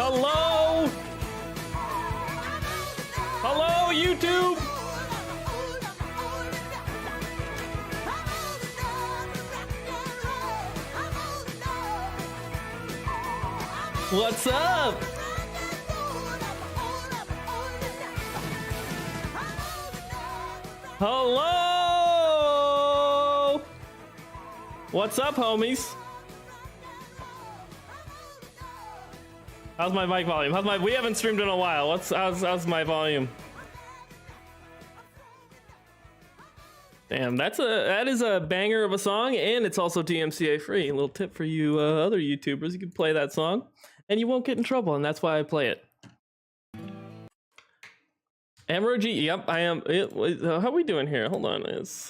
Hello? Hello, YouTube? What's up? Hello? What's up, homies? How's my mic volume? We haven't streamed in a while. How's my volume? Damn, that is a banger of a song, and it's also DMCA free. A little tip for you other YouTubers: you can play that song, and you won't get in trouble, and that's why I play it. Emergy, yep, I am. How are we doing here? Hold on,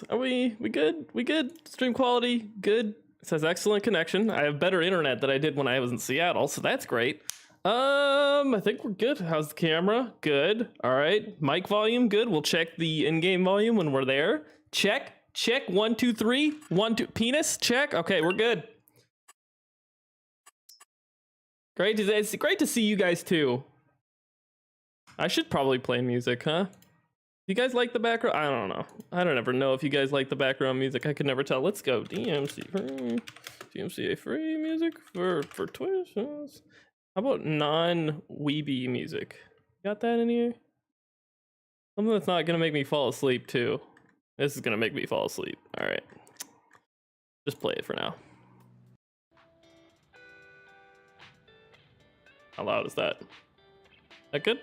are we good? We good? Stream quality good. It says excellent connection. I have better internet than I did when I was in Seattle, so that's great. I think we're good. How's the camera? Good. All right. Mic volume, good. We'll check the in-game volume when we're there. Check. 1 2 3 1 2. Penis. Check. Okay, we're good. Great. It's great to see you guys too. I should probably play music, huh? You guys like the background? I don't know. I don't ever know if you guys like the background music. I could never tell. Let's go. DMCA free music for Twitch. How about non-weeby music? Got that in here? Something that's not gonna make me fall asleep too. This is gonna make me fall asleep. All right, just play it for now. How loud is that? That good?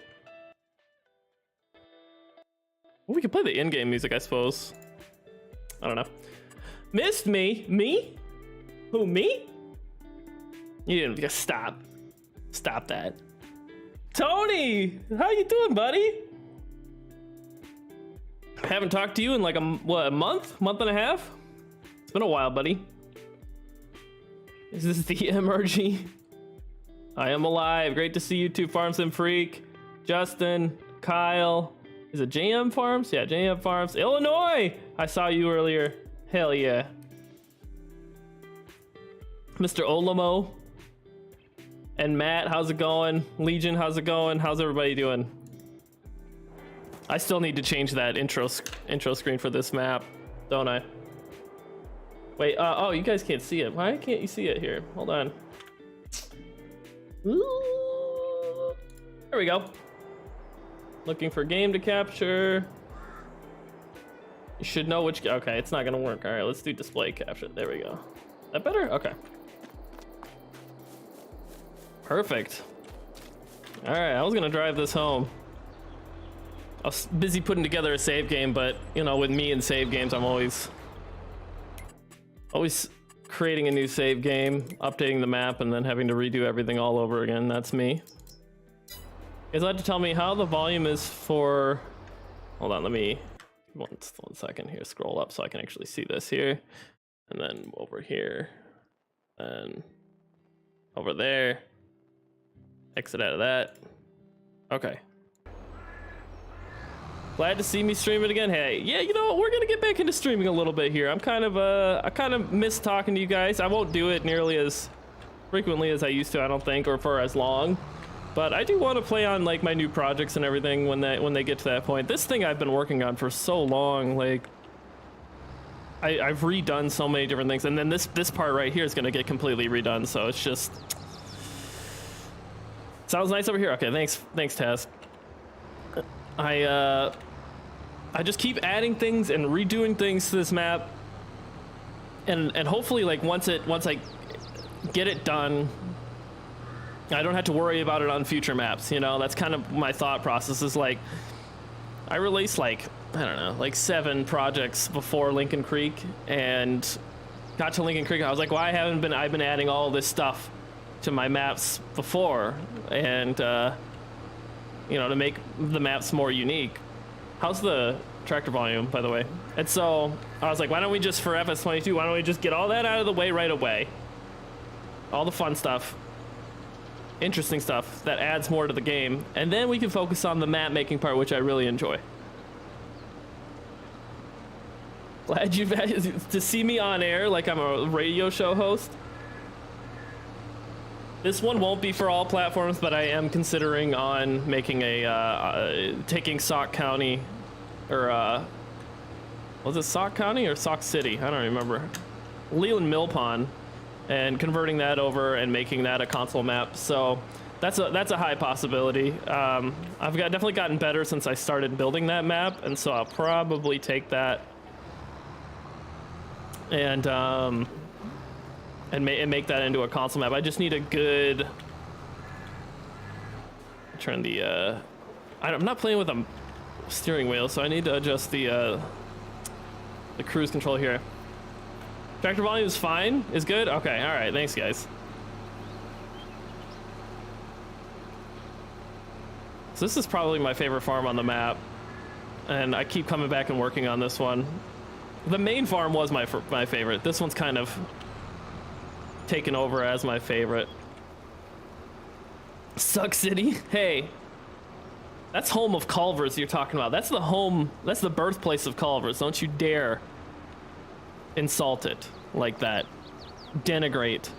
Well, we can play the in-game music, I suppose. I don't know. Missed me? Me? Who, me? You didn't just stop. Stop that. Tony, how you doing, buddy? Haven't talked to you in like a month and a half? It's been a while, buddy. Is this the MRG? I am alive. Great to see you too, Farms and Freak. Justin, Kyle. Is it JM Farms? Yeah, JM Farms. Illinois! I saw you earlier. Hell yeah. Mr. Olamo. And Matt, how's it going? Legion, how's it going? How's everybody doing? I still need to change that intro screen for this map, don't I? Wait, oh, you guys can't see it. Why can't you see it here? Hold on. Ooh, there we go. Looking for game to capture. You should know which, okay, it's not gonna work. All right, let's do display capture. There we go. That better? Okay. Perfect. All right, I was gonna drive this home. I was busy putting together a save game, but you know, with me and save games, I'm always creating a new save game, updating the map, and then having to redo everything all over again. That's me. You guys have to tell me how the volume is for, hold on, let me, one second here, scroll up so I can actually see this here. And then over here, and over there. Exit out of that. Okay. Glad to see me stream it again. Hey, yeah, you know what? We're gonna get back into streaming a little bit here. I kind of miss talking to you guys. I won't do it nearly as frequently as I used to, I don't think, or for as long. But I do want to play on like my new projects and everything when they get to that point. This thing I've been working on for so long, like I've redone so many different things, and then this part right here is gonna get completely redone. So it's just sounds nice over here. Okay, thanks Taz. I just keep adding things and redoing things to this map, and hopefully like once I get it done, I don't have to worry about it on future maps. You know, that's kind of my thought process. Is like I released like, I don't know, like 7 projects before Lincoln Creek, and got to Lincoln Creek, I was like, why haven't I've been adding all this stuff to my maps before, and you know, to make the maps more unique. How's the tractor volume, by the way? And so I was like, why don't we just, for FS22, why don't we just get all that out of the way right away? All the fun stuff, interesting stuff that adds more to the game, and then we can focus on the map making part, which I really enjoy. Glad you've had to see me on air like I'm a radio show host. This one won't be for all platforms, but I am considering on making taking Sauk County, or was it Sauk County or Sauk City? I don't remember. Leland Mill Pond, and converting that over and making that a console map. So that's a high possibility. I've definitely gotten better since I started building that map, and so I'll probably take that and make that into a console map. I just need a good. Turn the. I'm not playing with a steering wheel, so I need to adjust the cruise control here. Tractor volume is fine. Is good. Okay. All right. Thanks, guys. So this is probably my favorite farm on the map, and I keep coming back and working on this one. The main farm was my favorite. This one's kind of taken over as my favorite. Suck City? Hey, that's home of Culver's you're talking about. That's the home, that's the birthplace of Culver's. Don't you dare insult it like that. Denigrate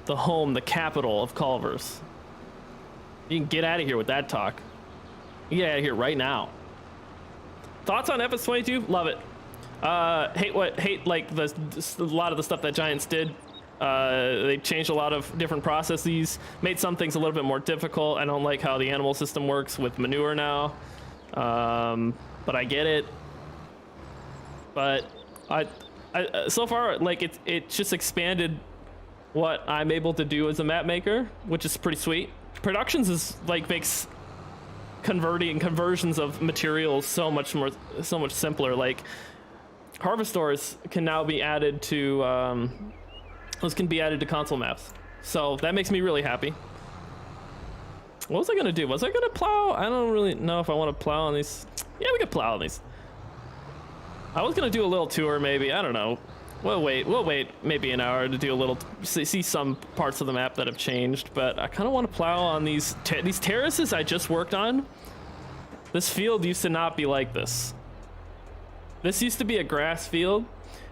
the home, the capital of Culver's. You can get out of here with that talk. You get out of here right now. Thoughts on Epic 22? Love it. Hate like a lot of the stuff that Giants did. They changed a lot of different processes, made some things a little bit more difficult. I don't like how the animal system works with manure now, but I get it. But I so far, like it just expanded what I'm able to do as a map maker, which is pretty sweet. Productions is like makes conversions of materials so much simpler. Like harvest stores can now be added to those can be added to console maps, so that makes me really happy. What was I gonna do? Was I gonna plow? I don't really know if I want to plow on these. Yeah, we could plow on these. I was gonna do a little tour, maybe. I don't know. We'll wait maybe an hour to do a little, see some parts of the map that have changed, but I kind of want to plow on these terraces I just worked on. This field used to not be like this. This used to be a grass field,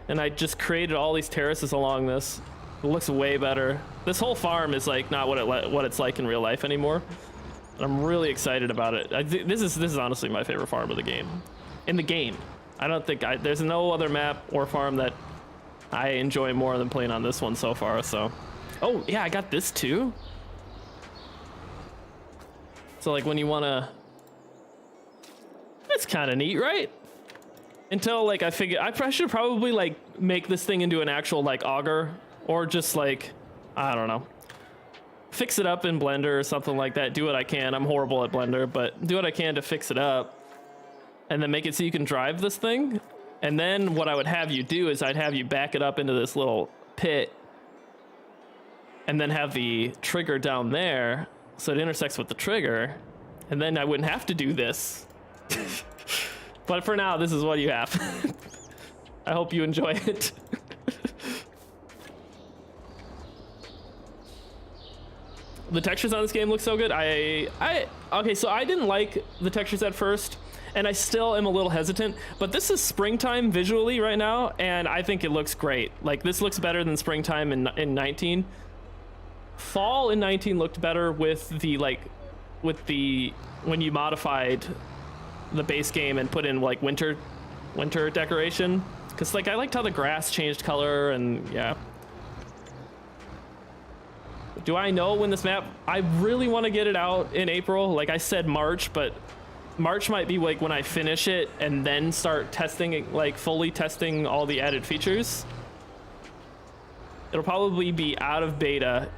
and I just created all these terraces along this. It looks way better. This whole farm is like not what it's like in real life anymore. And I'm really excited about it. This is honestly my favorite farm of the game. In the game, I don't think there's no other map or farm that I enjoy more than playing on this one so far. So, oh yeah, I got this too. So like when you wanna, that's kind of neat, right? Until like I figured I should probably like make this thing into an actual like auger, or just like, I don't know, fix it up in Blender or something like that. Do what I can. I'm horrible at Blender, but do what I can to fix it up, and then make it so you can drive this thing. And then what I would have you do is I'd have you back it up into this little pit, and then have the trigger down there so it intersects with the trigger, and then I wouldn't have to do this. But for now, this is what you have. I hope you enjoy it. The textures on this game look so good. Okay, so I didn't like the textures at first, and I still am a little hesitant, but this is springtime visually right now, and I think it looks great. Like, this looks better than springtime in 19. Fall in 19 looked better with the when you modified the base game and put in like winter decoration, because like I liked how the grass changed color. And yeah, do I know when this map, I really want to get it out in April. Like I said March, but March might be like when I finish it and then start testing it, like fully testing all the added features. It'll probably be out of beta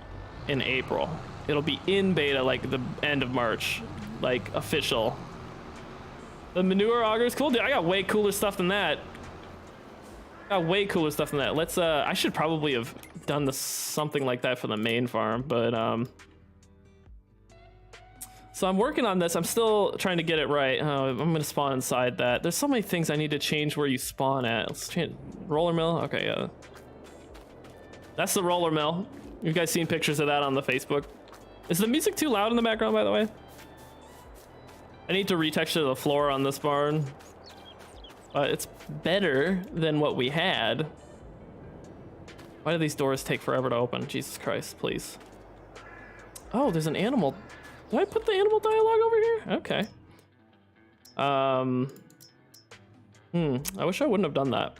in April. It'll be in beta like the end of March, like official. The manure auger is cool, dude. I got way cooler stuff than that. Let's I should probably have done something like that for the main farm, but so I'm working on this. I'm still trying to get it right. I'm gonna spawn inside that. There's so many things I need to change where you spawn at. Let's change roller mill. Okay, yeah. That's the roller mill. You guys seen pictures of that on the Facebook? Is the music too loud in the background, by the way? I need to retexture the floor on this barn. It's better than what we had. Why do these doors take forever to open? Jesus Christ, please. Oh, there's an animal. Did I put the animal dialogue over here? Okay. I wish I wouldn't have done that.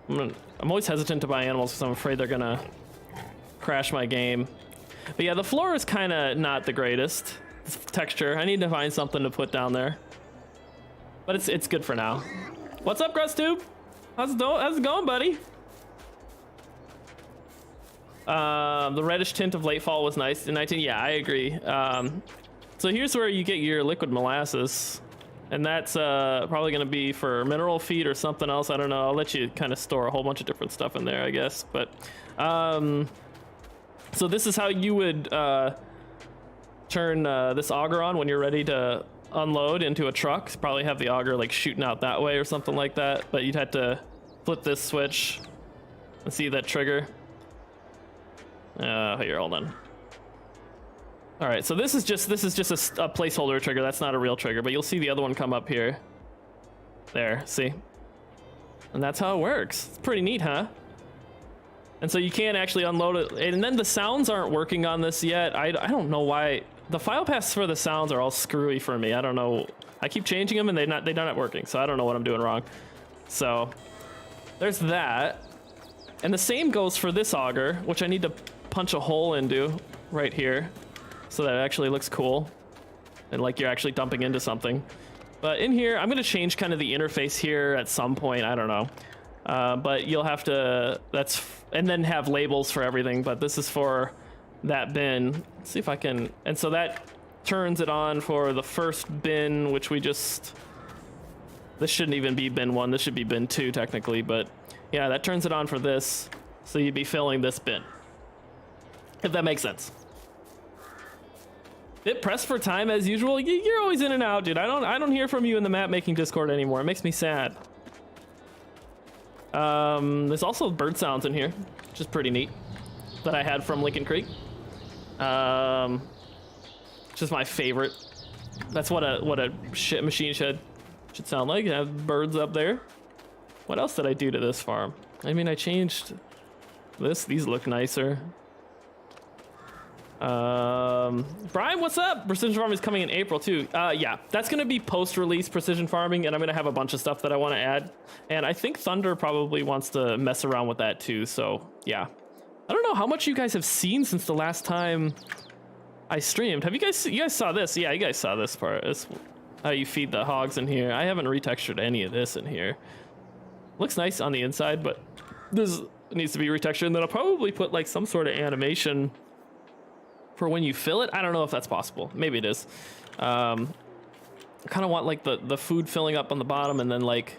I'm always hesitant to buy animals because I'm afraid they're gonna crash my game. But yeah, the floor is kind of not the greatest texture. I need to find something to put down there. But it's good for now. What's up, GrustTube? How's it going, buddy? The reddish tint of late fall was nice in 19. Yeah, I agree. So here's where you get your liquid molasses, and that's probably going to be for mineral feed or something else. I don't know. I'll let you kind of store a whole bunch of different stuff in there, I guess. But so this is how you would turn this auger on when you're ready to unload into a truck. Probably have the auger like shooting out that way or something like that, but you'd have to flip this switch and see that trigger. Here, hold on. All right, so this is just a placeholder trigger. That's not a real trigger, but you'll see the other one come up here. There, see? And that's how it works. It's pretty neat, huh? And so you can't actually unload it. And then the sounds aren't working on this yet. I don't know why. The file paths for the sounds are all screwy for me. I don't know. I keep changing them and they're not working. So I don't know what I'm doing wrong. So there's that. And the same goes for this auger, which I need to punch a hole into right here so that it actually looks cool and like you're actually dumping into something. But in here, I'm going to change kind of the interface here at some point. I don't know. But you'll have to, and then have labels for everything. But this is for that bin. Let's see if I can, and so that turns it on for the first bin, which this shouldn't even be bin 1. This should be bin 2 technically, but yeah, that turns it on for this. So you'd be filling this bin, if that makes sense. Bit pressed for time as usual. You're always in and out, dude. I don't hear from you in the map making Discord anymore. It makes me sad. There's also bird sounds in here, which is pretty neat, that I had from Lincoln Creek. Which is my favorite. That's what a shit machine shed should sound like. I have birds up there. What else did I do to this farm? I mean, I changed this. These look nicer. Brian, what's up? Precision farming is coming in April too. Yeah, that's gonna be post-release precision farming, and I'm gonna have a bunch of stuff that I want to add. And I think Thunder probably wants to mess around with that too. So yeah, I don't know how much you guys have seen since the last time I streamed. Have you guys saw this? Yeah, you guys saw this part. It's how you feed the hogs in here. I haven't retextured any of this in here. Looks nice on the inside, but this needs to be retextured. And then I'll probably put like some sort of animation for when you fill it. I don't know if that's possible. Maybe it is. I kind of want like the food filling up on the bottom and then like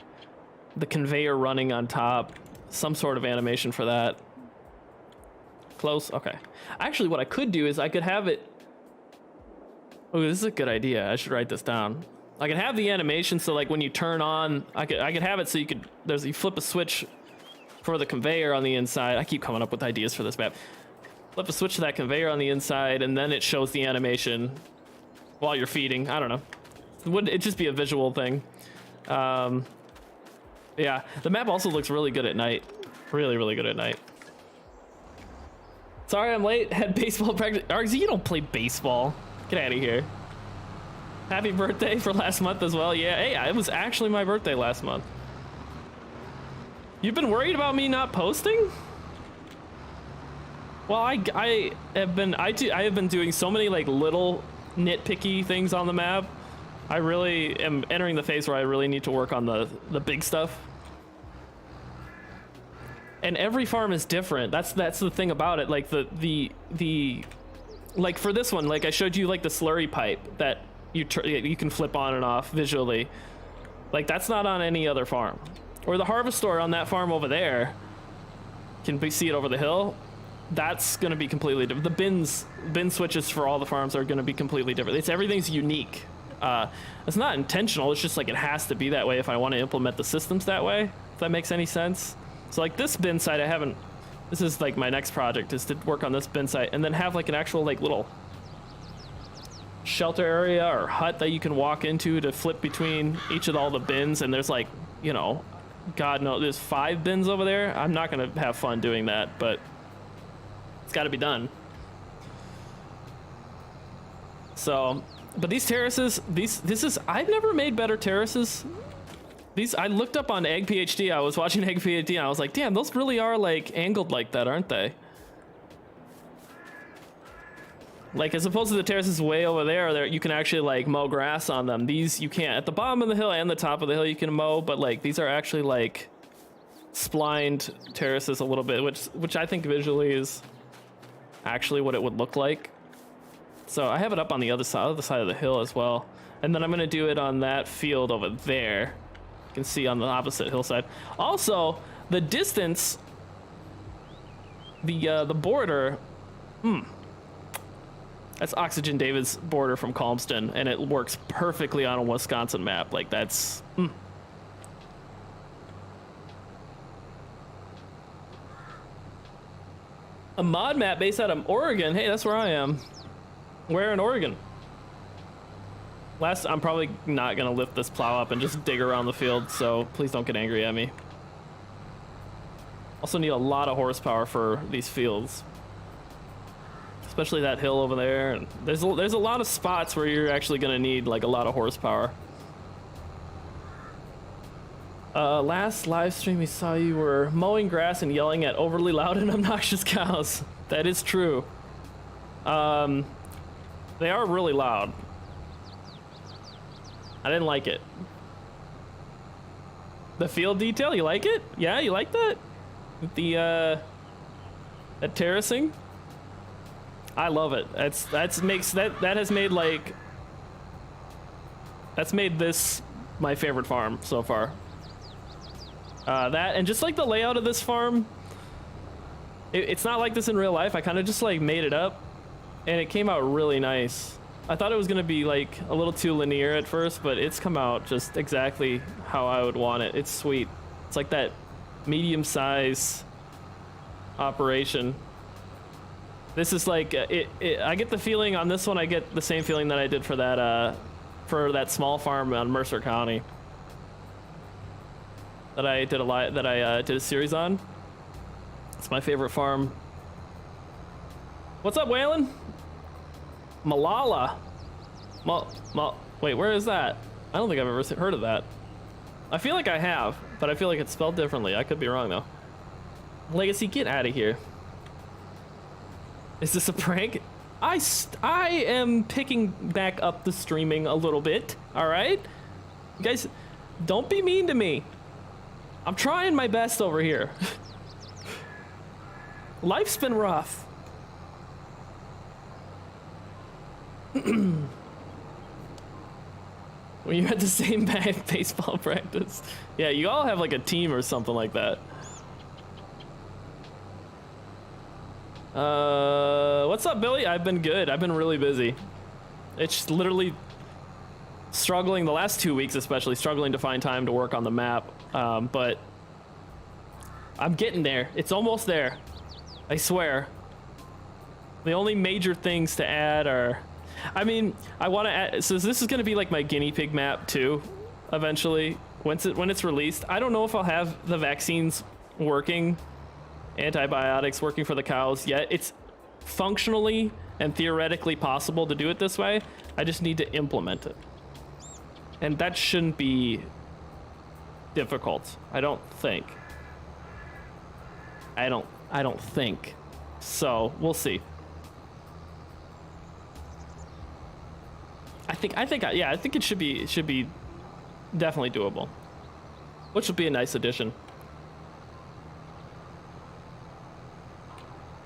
the conveyor running on top. Some sort of animation for that. Close. Okay. Actually, what I could do is I could have it. Oh, this is a good idea. I should write this down. I could have the animation so like when you turn on, I could have it so you flip a switch for the conveyor on the inside. I keep coming up with ideas for this map. Flip a switch to that conveyor on the inside, and then it shows the animation while you're feeding. I don't know. Would it just be a visual thing? Yeah, the map also looks really good at night. Really, really good at night. Sorry I'm late. Had baseball practice. RZ, you don't play baseball. Get out of here. Happy birthday for last month as well. Yeah, hey, it was actually my birthday last month. You've been worried about me not posting? Well, I have been doing so many like little nitpicky things on the map. I really am entering the phase where I really need to work on the big stuff. And every farm is different. That's the thing about it. Like the like for this one, like I showed you like the slurry pipe that you can flip on and off visually. Like that's not on any other farm. Or the harvest store on that farm over there. See it over the hill? That's going to be completely different. The bin switches for all the farms are going to be completely different. Everything's unique. It's not intentional. It's just like it has to be that way if I want to implement the systems that way. If that makes any sense. So like this bin site, this is like my next project is to work on this bin site and then have like an actual like little shelter area or hut that you can walk into to flip between all the bins. And there's like, you know, God no, there's 5 bins over there. I'm not gonna have fun doing that, but it's got to be done. So, but these terraces, I've never made better terraces. I looked up on Egg PhD. I was watching Egg PhD and I was like, damn, those really are like angled like that, aren't they? Like, as opposed to the terraces way over there, you can actually like mow grass on them. These you can't. At the bottom of the hill and the top of the hill you can mow, but like these are actually like splined terraces a little bit, which I think visually is actually what it would look like. So I have it up on the other side of the hill as well, and then I'm gonna do it on that field over there. You can see on the opposite hillside. Also, the distance, the border. That's Oxygen David's border from Calmston, and it works perfectly on a Wisconsin map. Like, that's... A mod map based out of Oregon. Hey, that's where I am. Where in Oregon? I'm probably not going to lift this plow up and just dig around the field, so please don't get angry at me. Also need a lot of horsepower for these fields. Especially that hill over there, and there's a lot of spots where you're actually gonna need like a lot of horsepower. Last live stream we saw you were mowing grass and yelling at overly loud and obnoxious cows. That is true. They are really loud. I didn't like it. The field detail, you like it? Yeah, you like that? The that terracing? I love it. That has made this my favorite farm so far. That and just like the layout of this farm, it's not like this in real life. I kind of just like made it up, and it came out really nice. I thought it was gonna be like a little too linear at first, but it's come out just exactly how I would want it. It's sweet. It's like that medium-size operation. This is like I get the feeling on this one. I get the same feeling that I did for that small farm on Mercer County that I did a series on. It's my favorite farm. What's up, Waylon? Malala. Wait, where is that? I don't think I've ever heard of that. I feel like I have, but I feel like it's spelled differently. I could be wrong though. Legacy, get out of here. Is this a prank? I am picking back up the streaming a little bit, all right? You guys, don't be mean to me. I'm trying my best over here. Life's been rough. When you're at the same baseball practice. Yeah, you all have like a team or something like that. What's up, Billy? I've been good. I've been really busy. It's literally struggling the last 2 weeks, especially struggling to find time to work on the map. But I'm getting there. It's almost there. I swear. The only major things to add are, I mean, I want to add, so this is going to be like my guinea pig map too, eventually, when it's released. I don't know if I'll have the vaccines working, antibiotics working for the cows yet. It's functionally and theoretically possible to do it this way. I just need to implement it. And that shouldn't be difficult, I don't think. I don't think. So, we'll see. I think it should be definitely doable. Which would be a nice addition.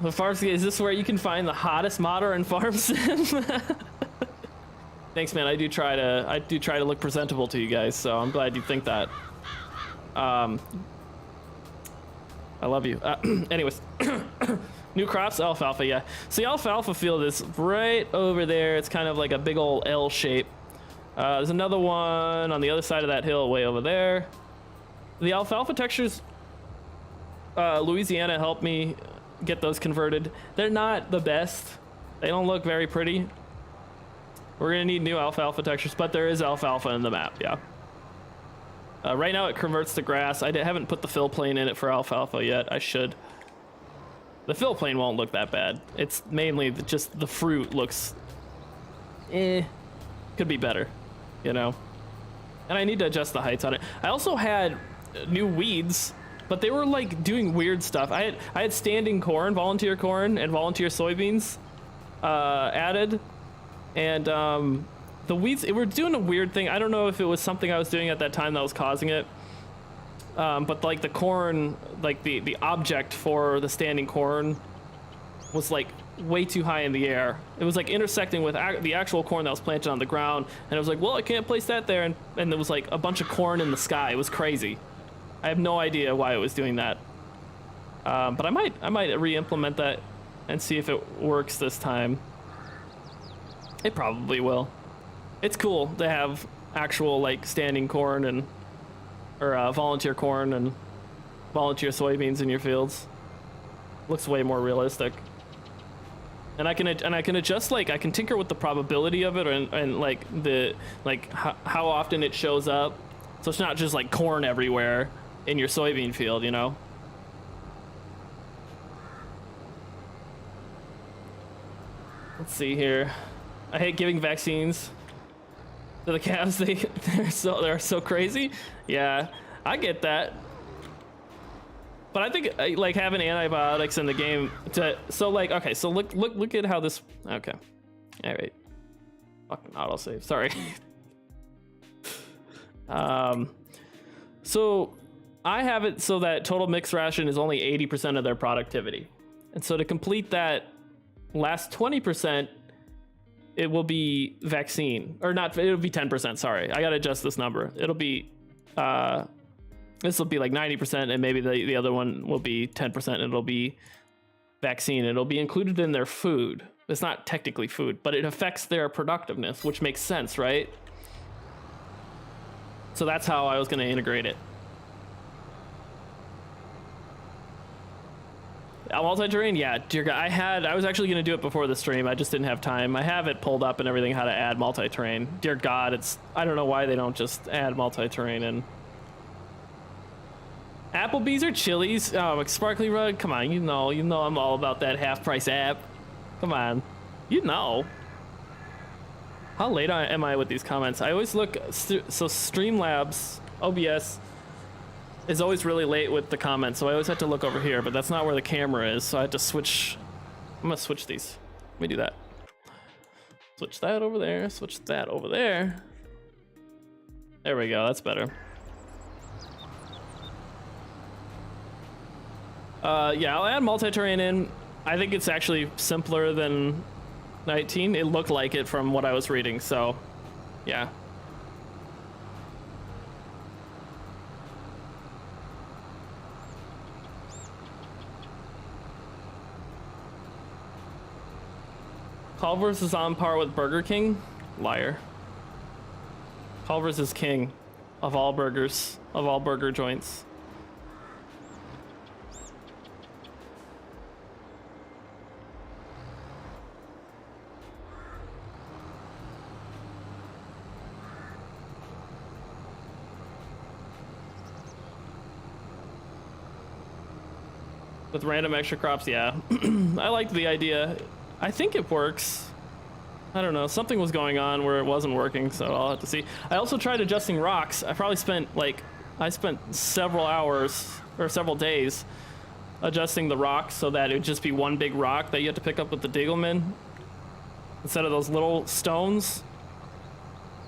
Farsi, is this where you can find the hottest modder in Farm Sim? Thanks, man. I do try to look presentable to you guys, so I'm glad you think that. I love you. Anyways, new crops, alfalfa, yeah. So the alfalfa field is right over there. It's kind of like a big old L shape. There's another one on the other side of that hill, way over there. The alfalfa textures, Louisiana helped me get those converted. They're not the best. They don't look very pretty. We're gonna need new alfalfa textures, but there is alfalfa in the map, yeah. Right now it converts to grass. I haven't put the fill plane in it for alfalfa yet. I should. The fill plane won't look that bad. It's mainly just the fruit looks, could be better, you know? And I need to adjust the heights on it. I also had new weeds, but they were like doing weird stuff. I had standing corn, volunteer corn, and volunteer soybeans added, and the weeds, it were doing a weird thing. I don't know if it was something I was doing at that time that was causing it. But like the corn, like the object for the standing corn was like way too high in the air. It was like intersecting with the actual corn that was planted on the ground, and I was like, well, I can't place that there, and there was like a bunch of corn in the sky. It was crazy. I have no idea why it was doing that. But I might re-implement that and see if it works this time. It probably will. It's cool to have actual like standing corn and volunteer corn and volunteer soybeans in your fields. Looks way more realistic. And I can adjust, like I can tinker with the probability of it and like the how often it shows up. So it's not just like corn everywhere in your soybean field, you know. Let's see here. I hate giving vaccines to the calves. They're so crazy. Yeah, I get that. But I think like having antibiotics in the game so look at how this. Okay, all right. Fucking autosave. Sorry. So I have it so that total mixed ration is only 80% of their productivity, and so to complete that last 20%. It will be vaccine, or not, it'll be 10%, sorry. I gotta adjust this number. It'll be, this will be like 90%, and maybe the other one will be 10%, and it'll be vaccine. It'll be included in their food. It's not technically food, but it affects their productiveness, which makes sense, right? So that's how I was gonna integrate it. Multi-terrain, yeah, dear God, I was actually gonna do it before the stream. I just didn't have time. I have it pulled up and everything, how to add multi-terrain. Dear God, I don't know why they don't just add multi-terrain in. Applebee's or Chili's? Oh, Sparkly Rug, come on, you know I'm all about that half-price app. Come on, you know. How late am I with these comments? I always look, so Streamlabs, OBS, is always really late with the comments, so I always have to look over here, but that's not where the camera is, so I have to switch. I'm gonna switch these. Let me do that. Switch that over there, switch that over there. There we go, that's better. Yeah, I'll add multi-terrain in. I think it's actually simpler than 19. It looked like it from what I was reading, so yeah. Culver's is on par with Burger King? Liar. Culver's is king of all burgers, of all burger joints. With random extra crops, yeah. I like the idea. I think it works. I don't know, something was going on where it wasn't working, so I'll have to see. I also tried adjusting rocks. I probably spent several hours or several days adjusting the rocks so that it would just be one big rock that you had to pick up with the Diggleman instead of those little stones.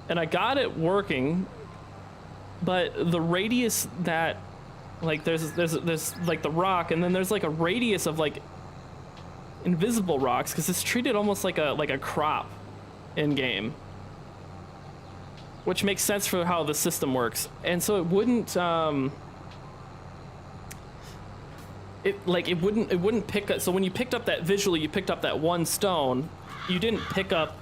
And I got it working, but the radius that, like, there's like the rock, and then there's like a radius of like invisible rocks, because it's treated almost like a crop in game, which makes sense for how the system works. And so it wouldn't it wouldn't pick up. So when you picked up that visually, you picked up that one stone, you didn't pick up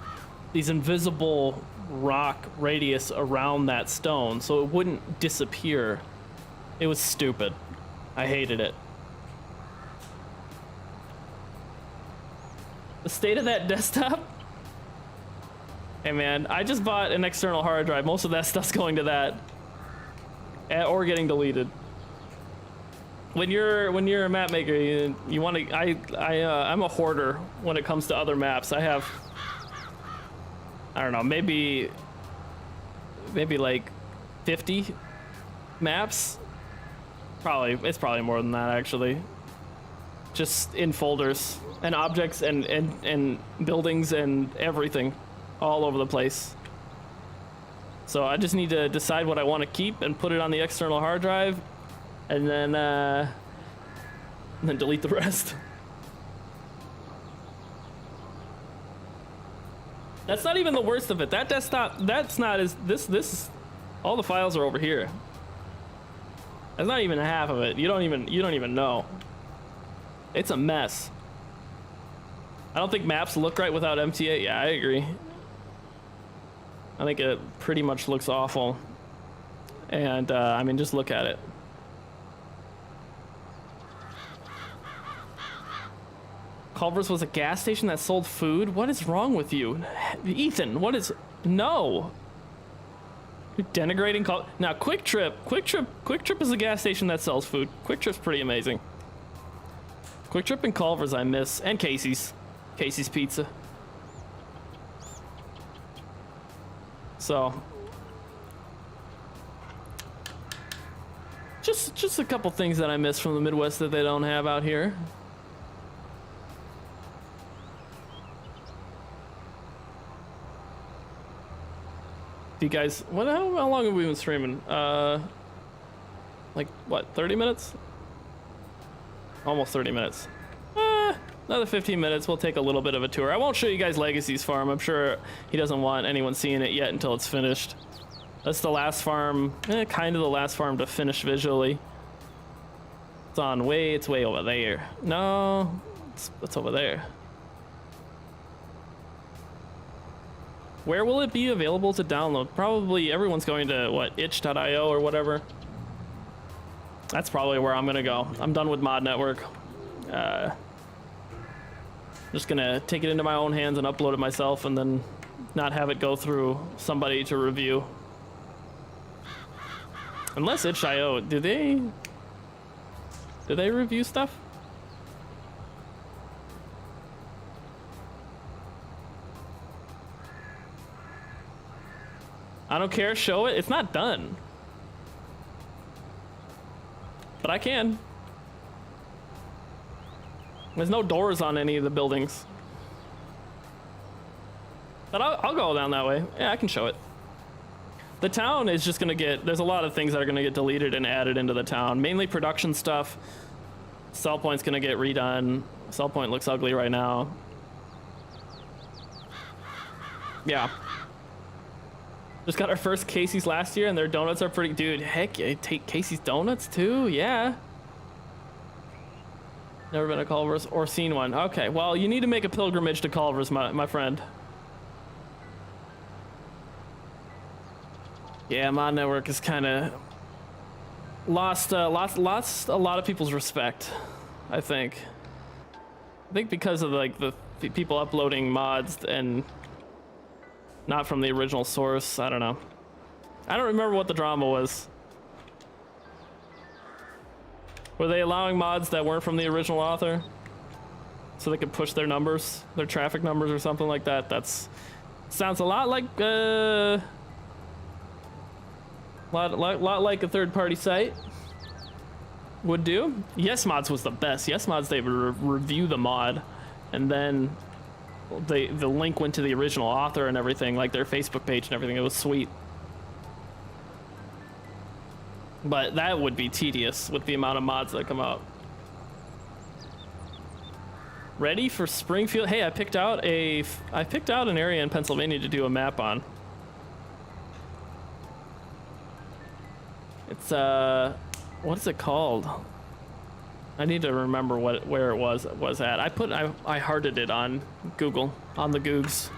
these invisible rock radius around that stone, so it wouldn't disappear. It was stupid. I hated it. The state of that desktop? Hey man, I just bought an external hard drive. Most of that stuff's going to that. or getting deleted. When you're a map maker, you want to. I'm a hoarder when it comes to other maps. I have, I don't know, maybe like 50 maps. It's probably more than that actually. Just in folders and objects and buildings and everything, all over the place. So I just need to decide what I want to keep and put it on the external hard drive, and then delete the rest. That's not even the worst of it. That desktop, that's not as this all the files are over here. That's not even half of it. You don't even know. It's a mess. I don't think maps look right without MTA. Yeah, I agree. I think it pretty much looks awful. And I mean, just look at it. Culver's was a gas station that sold food? What is wrong with you? Ethan, what is... No. You're denigrating now, Quick Trip is a gas station that sells food. Quick Trip's pretty amazing. Quick Trip and Culver's I miss, and Casey's Pizza. So just a couple things that I miss from the Midwest that they don't have out here. You guys, how long have we been streaming? Like what, 30 minutes? Almost 30 minutes. Another 15 minutes, we'll take a little bit of a tour. I won't show you guys Legacy's farm. I'm sure he doesn't want anyone seeing it yet until it's finished. That's the last farm, kind of the last farm to finish visually. It's way over there. No, it's over there. Where will it be available to download? Probably everyone's going to, what, itch.io or whatever. That's probably where I'm gonna go. I'm done with Mod Network. Just gonna take it into my own hands and upload it myself, and then not have it go through somebody to review. Unless itch.io, do they review stuff? I don't care, show it. It's not done. But I can. There's no doors on any of the buildings. But I'll go down that way. Yeah, I can show it. The town is just gonna get, there's a lot of things that are gonna get deleted and added into the town. Mainly production stuff. Sell Point's gonna get redone. Sell Point looks ugly right now. Yeah. Just got our first Casey's last year, and their donuts are pretty... Dude, heck yeah, take Casey's donuts too? Yeah. Never been to Culver's or seen one. Okay, well, you need to make a pilgrimage to Culver's, my friend. Yeah, Mod Network is kind of lost a lot of people's respect, I think. I think because of like the people uploading mods and not from the original source. I don't know. I don't remember what the drama was. Were they allowing mods that weren't from the original author so they could push their numbers, their traffic numbers or something like that? That's sounds a lot like lot like a third-party site would do. Yes Mods was the best. Yes Mods, they would review the mod, and then the link went to the original author and everything, like their Facebook page and everything. It was sweet. But that would be tedious with the amount of mods that come out. Ready for Springfield? Hey, I picked out an area in Pennsylvania to do a map on. It's what is it called? I need to remember where it was at. I hearted it on Google, on the Googs.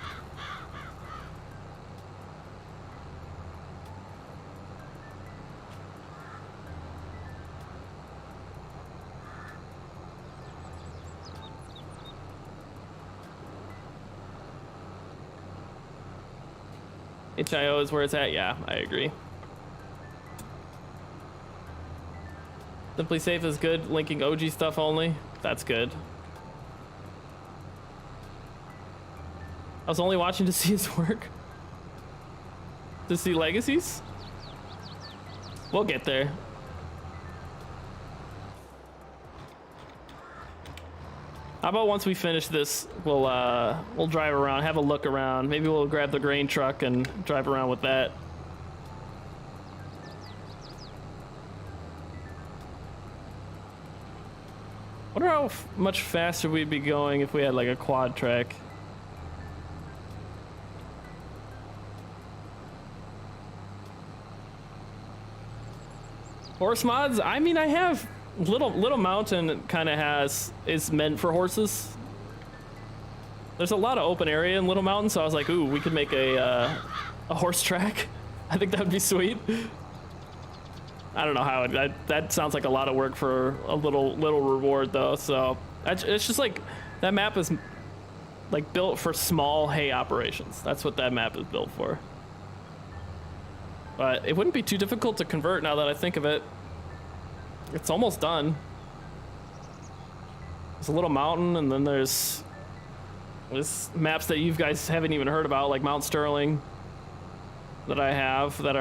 HIO is where it's at. Yeah, I agree. Simply Safe is good, linking OG stuff only. That's good. I was only watching to see his work. To see legacies? We'll get there. How about once we finish this, we'll drive around, have a look around. Maybe we'll grab the grain truck and drive around with that. Wonder how much faster we'd be going if we had like a quad track. Horse mods? I mean, I have Little Mountain kind of is meant for horses. There's a lot of open area in Little Mountain, so I was like, ooh, we could make a horse track. I think that would be sweet. I don't know how that sounds like a lot of work for a little reward though. So it's just like that map is like built for small hay operations. That's what that map is built for. But it wouldn't be too difficult to convert now that I think of it. It's almost done. There's a Little Mountain, and then there's maps that you guys haven't even heard about, like Mount Sterling, that I have that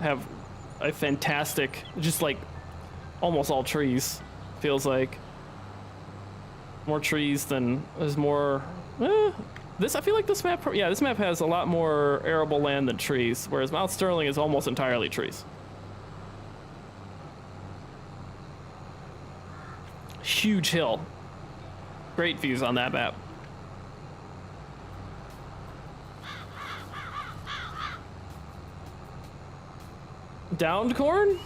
have a fantastic, just like almost all trees. Feels like more trees than there's more. I feel like this map, yeah, this map has a lot more arable land than trees, whereas Mount Sterling is almost entirely trees. Huge hill. Great views on that map. Downed corn?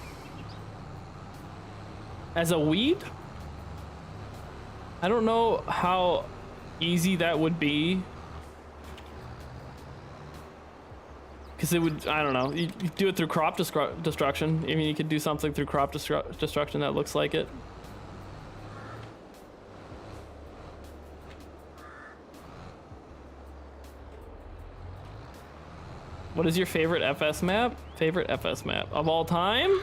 As a weed? I don't know how easy that would be. Because it would, I don't know, you do it through crop destruction. I mean, you could do something through crop destruction that looks like it. What is your favorite FS map? Favorite FS map of all time?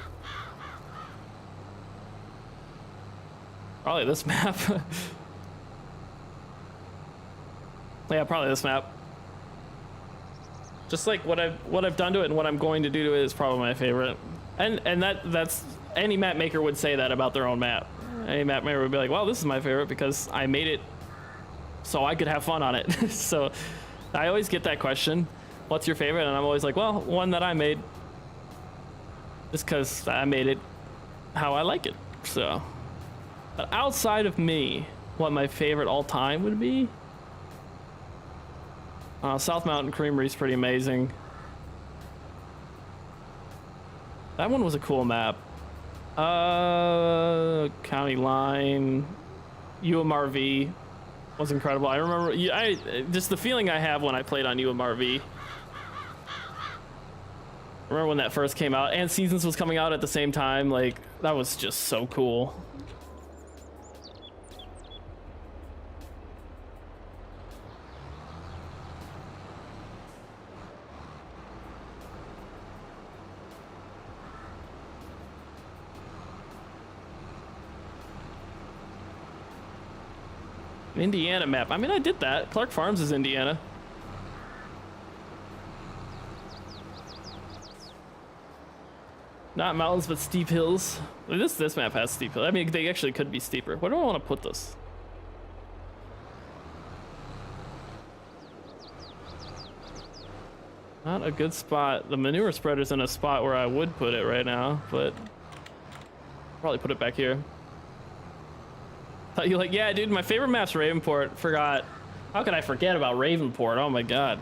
Probably this map. Yeah, probably this map. Just like what I've done to it and what I'm going to do to it is probably my favorite. And that's any map maker would say that about their own map. Any map maker would be like, well, this is my favorite because I made it so I could have fun on it. So I always get that question. What's your favorite? And I'm always like, well, one that I made. Just because I made it how I like it. So, but outside of me, what my favorite all time would be? South Mountain Creamery is pretty amazing. That one was a cool map. County Line, UMRV was incredible. I remember, just the feeling I have when I played on UMRV. Remember when that first came out, and Seasons was coming out at the same time. Like, that was just so cool. Indiana map. I mean, I did that. Clark Farms is Indiana. Not mountains, but steep hills. This map has steep hills. I mean, they actually could be steeper. Where do I want to put this? Not a good spot. The manure spreader's in a spot where I would put it right now, but probably put it back here. Thought you like, yeah, dude, my favorite map's Ravenport. Forgot. How could I forget about Ravenport? Oh my god.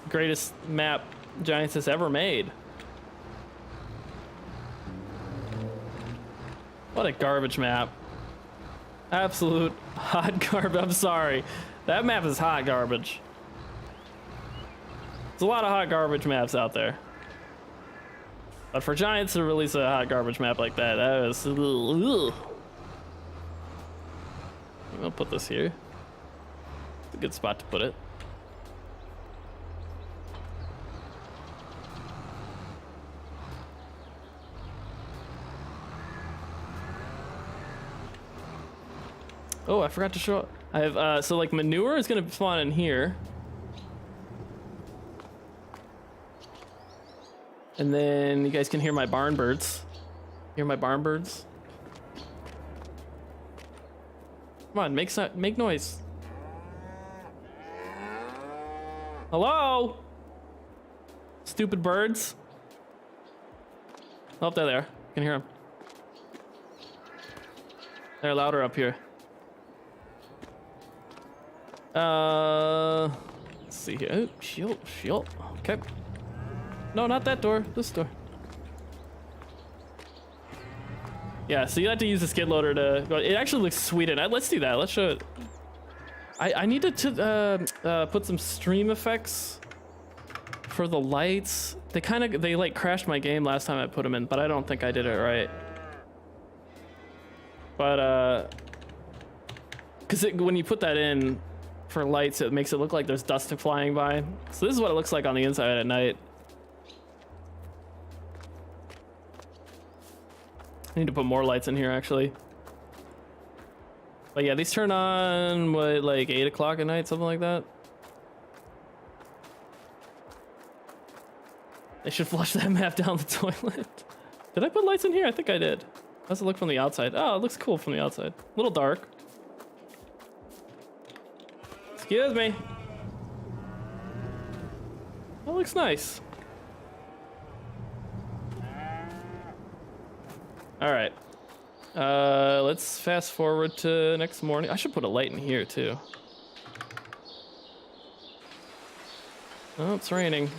Greatest map Giants has ever made. What a garbage map. Absolute hot garbage. I'm sorry. That map is hot garbage. There's a lot of hot garbage maps out there. But for Giants to release a hot garbage map like that, that was... Ugh. I'm gonna put this here. It's a good spot to put it. Oh, I forgot to show. I have so like manure is gonna spawn in here, and then you guys can hear my barn birds. Hear my barn birds? Come on, make noise. Hello? Stupid birds. Oh, they're there. I can hear them. They're louder up here. Let's see here. Oh, shield. Okay. No, not that door. This door. Yeah, so you have to use the skid loader to go. It actually looks sweet. And let's do that. Let's show it. I needed to put some stream effects for the lights. They like crashed my game last time I put them in, but I don't think I did it right. But because when you put that in for lights, it makes it look like there's dust flying by. So this is what it looks like on the inside at night. I need to put more lights in here actually. But yeah, these turn on what, like 8 o'clock at night, something like that. They should flush that map down the toilet. Did I put lights in here? I think I did. How's it look from the outside? Oh, it looks cool from the outside. A little dark. Excuse me. That looks nice. All right. Let's fast forward to next morning. I should put a light in here too. Oh, it's raining.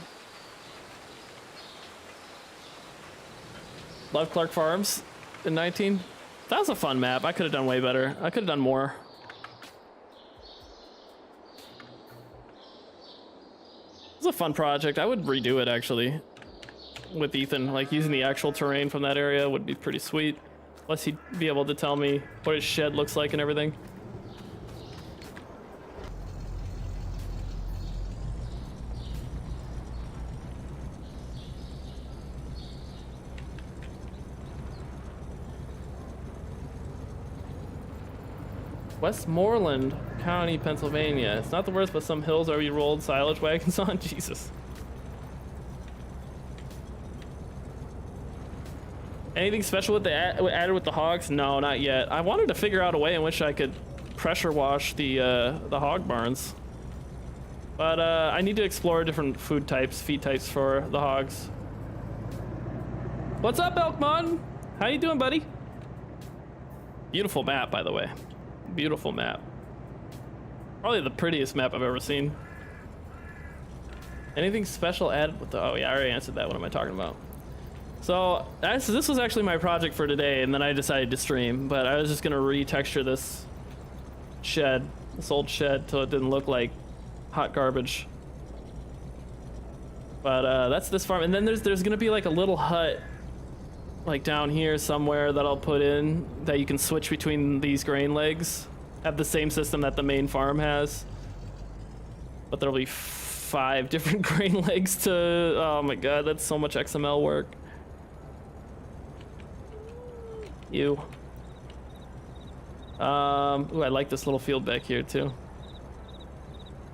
Love Clark Farms in 19. That was a fun map. I could have done way better. I could have done more. It was a fun project. I would redo it actually with Ethan. Like using the actual terrain from that area would be pretty sweet. Unless he'd be able to tell me what his shed looks like and everything. Westmoreland County, Pennsylvania. It's not the worst, but some hills are we rolled silage wagons on. Jesus. Anything special with the added with the hogs? No, not yet. I wanted to figure out a way in which I could pressure wash the hog barns, but I need to explore different feed types for the hogs. What's up, Elkmon? How you doing, buddy? Beautiful map, by the way. Beautiful map. Probably the prettiest map I've ever seen. Anything special added with the? Oh yeah, I already answered that. What am I talking about? So this was actually my project for today, and then I decided to stream, but I was just gonna retexture this shed, this old shed, till it didn't look like hot garbage. But that's this farm, and then there's gonna be like a little hut like down here somewhere that I'll put in that you can switch between these grain legs. Have the same system that the main farm has, but there'll be 5 different grain legs to. Oh my god, that's so much XML work. Ooh, I like this little field back here too.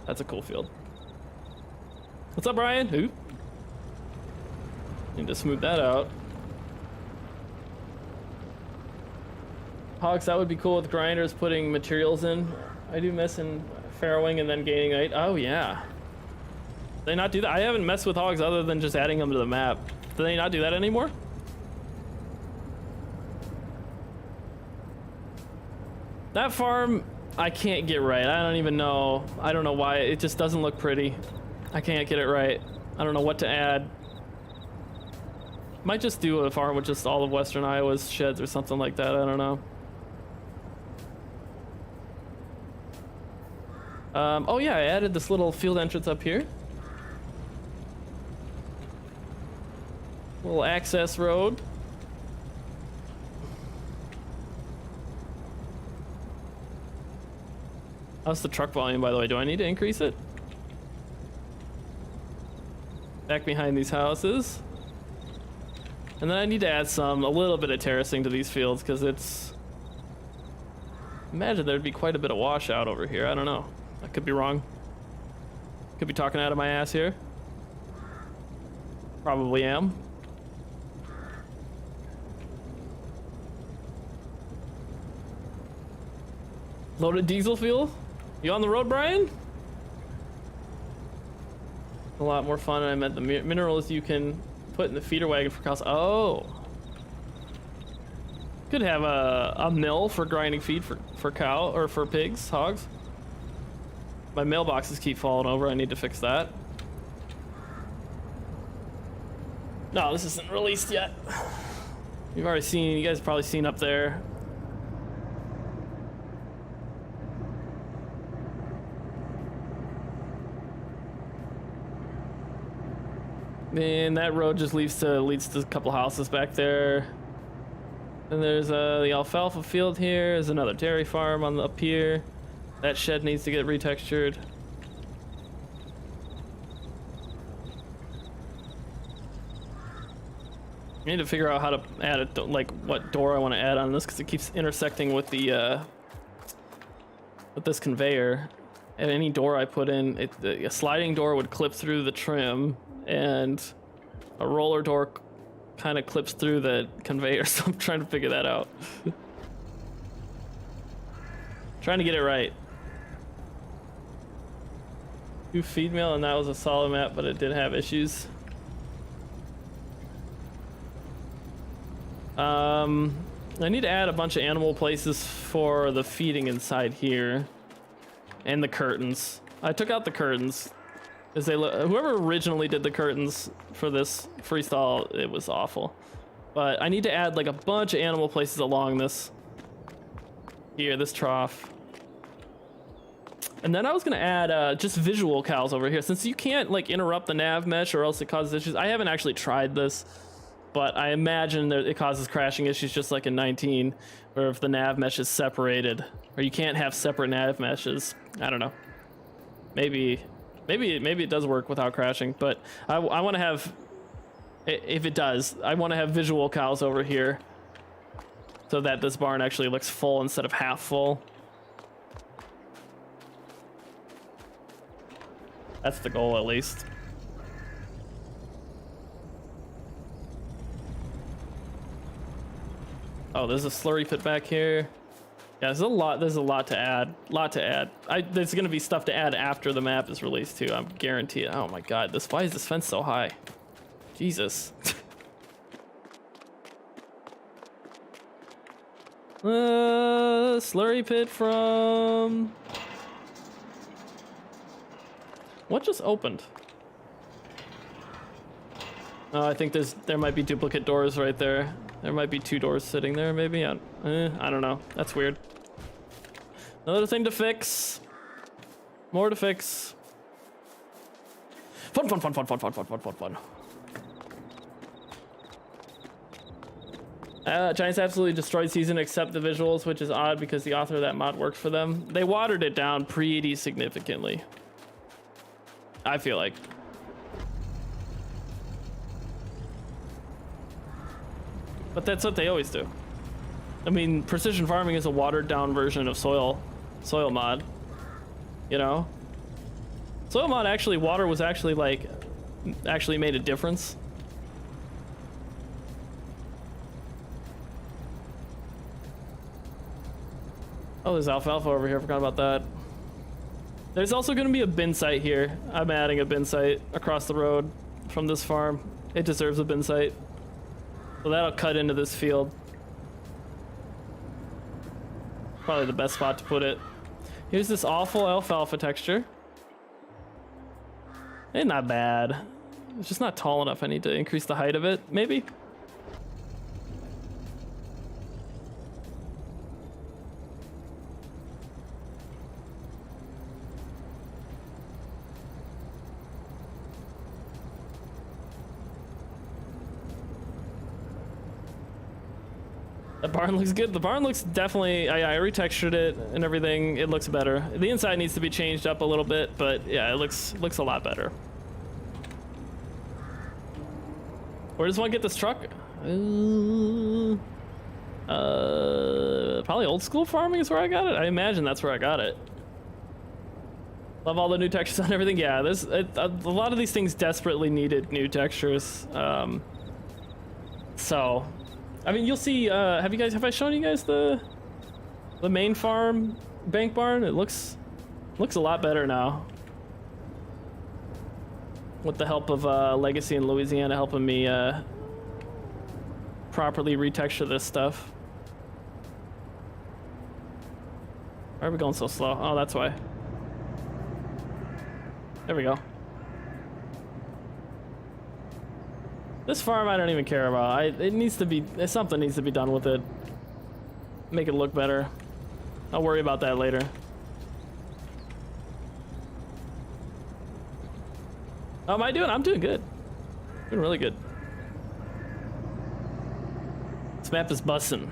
That's a cool field. What's up, Brian? Ooh. Need to smooth that out. Hogs, that would be cool with grinders putting materials in. I do miss in farrowing and then gaining height. Oh yeah. Do they not do that? I haven't messed with hogs other than just adding them to the map. Do they not do that anymore? That farm, I can't get right. I don't even know. I don't know why. It just doesn't look pretty. I can't get it right. I don't know what to add. Might just do a farm with just all of Western Iowa's sheds or something like that. I don't know. Oh yeah, I added this little field entrance up here. Little access road. How's the truck volume, by the way? Do I need to increase it? Back behind these houses. And then I need to add a little bit of terracing to these fields because it's Imagine there'd be quite a bit of washout over here. I don't know. I could be wrong. Could be talking out of my ass here. Probably am. Loaded diesel fuel? You on the road, Brian? A lot more fun. I meant the minerals you can put in the feeder wagon for cows. Oh. Could have a mill for grinding feed for cow or for pigs, hogs. My mailboxes keep falling over. I need to fix that. No, this isn't released yet. You've already seen, you guys have probably seen up there. And that road just leads to a couple houses back there. And there's the alfalfa field here. There's another dairy farm on up here. That shed needs to get retextured. I need to figure out how to add it, like what door I want to add on this, because it keeps intersecting with the with this conveyor. And any door I put in, a sliding door would clip through the trim, and a roller door kind of clips through the conveyor. So I'm trying to figure that out. Trying to get it right. 2 feed mill, and that was a solid map, but it did have issues. I need to add a bunch of animal places for the feeding inside here, and the curtains. I took out the curtains, as they whoever originally did the curtains for this freestyle, it was awful. But I need to add like a bunch of animal places along this here, this trough. And then I was gonna add just visual cows over here, since you can't like interrupt the nav mesh or else it causes issues. I haven't actually tried this, but I imagine that it causes crashing issues just like in 19, where if the nav mesh is separated, or you can't have separate nav meshes. I don't know. Maybe it does work without crashing, but I want to have, if it does, I want to have visual cows over here, so that this barn actually looks full instead of half full. That's the goal, at least. Oh, there's a slurry pit back here. Yeah, there's a lot to add. There's gonna be stuff to add after the map is released too, I'm guaranteed. Oh my god, why is this fence so high? Jesus. Slurry pit from... What just opened? Oh, I think there might be duplicate doors right there. There might be 2 doors sitting there, maybe. I don't know. That's weird. Another thing to fix. More to fix. Fun. Giants absolutely destroyed season except the visuals, which is odd because the author of that mod worked for them. They watered it down pretty significantly, I feel like. But that's what they always do. I mean, precision farming is a watered down version of soil mod, you know? Soil mod actually, water was actually like, actually made a difference. Oh, there's alfalfa over here, forgot about that. There's also gonna be a bin site here. I'm adding a bin site across the road from this farm. It deserves a bin site. So that'll cut into this field. Probably the best spot to put it. Here's this awful alfalfa texture. It's not bad. It's just not tall enough. I need to increase the height of it, maybe? The barn looks good. The barn looks definitely, I retextured it and everything. It looks better. The inside needs to be changed up a little bit, but yeah, it looks a lot better. Where does one get this truck? Probably old school farming is where I got it. I imagine that's where I got it. Love all the new textures on everything. Yeah, there's a lot of these things desperately needed new textures. So, I mean, you'll see. Have I shown you guys the main farm bank barn? It looks a lot better now. With the help of Legacy in Louisiana helping me properly retexture this stuff. Why are we going so slow? Oh, that's why. There we go. This farm I don't even care about. It needs to be, something needs to be done with it. Make it look better. I'll worry about that later. How am I doing? I'm doing good. Doing really good. This map is bussin'.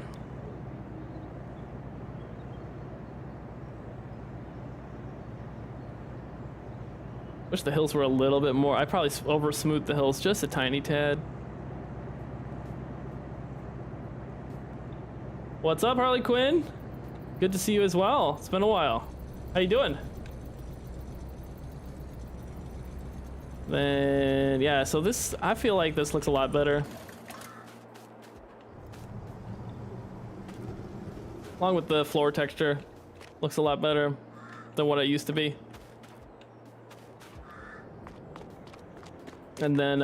Wish the hills were a little bit more. I probably over smoothed the hills just a tiny tad. What's up, Harley Quinn? Good to see you as well. It's been a while. How you doing? Then yeah, so this, I feel like this looks a lot better. Along with the floor texture, looks a lot better than what it used to be. And then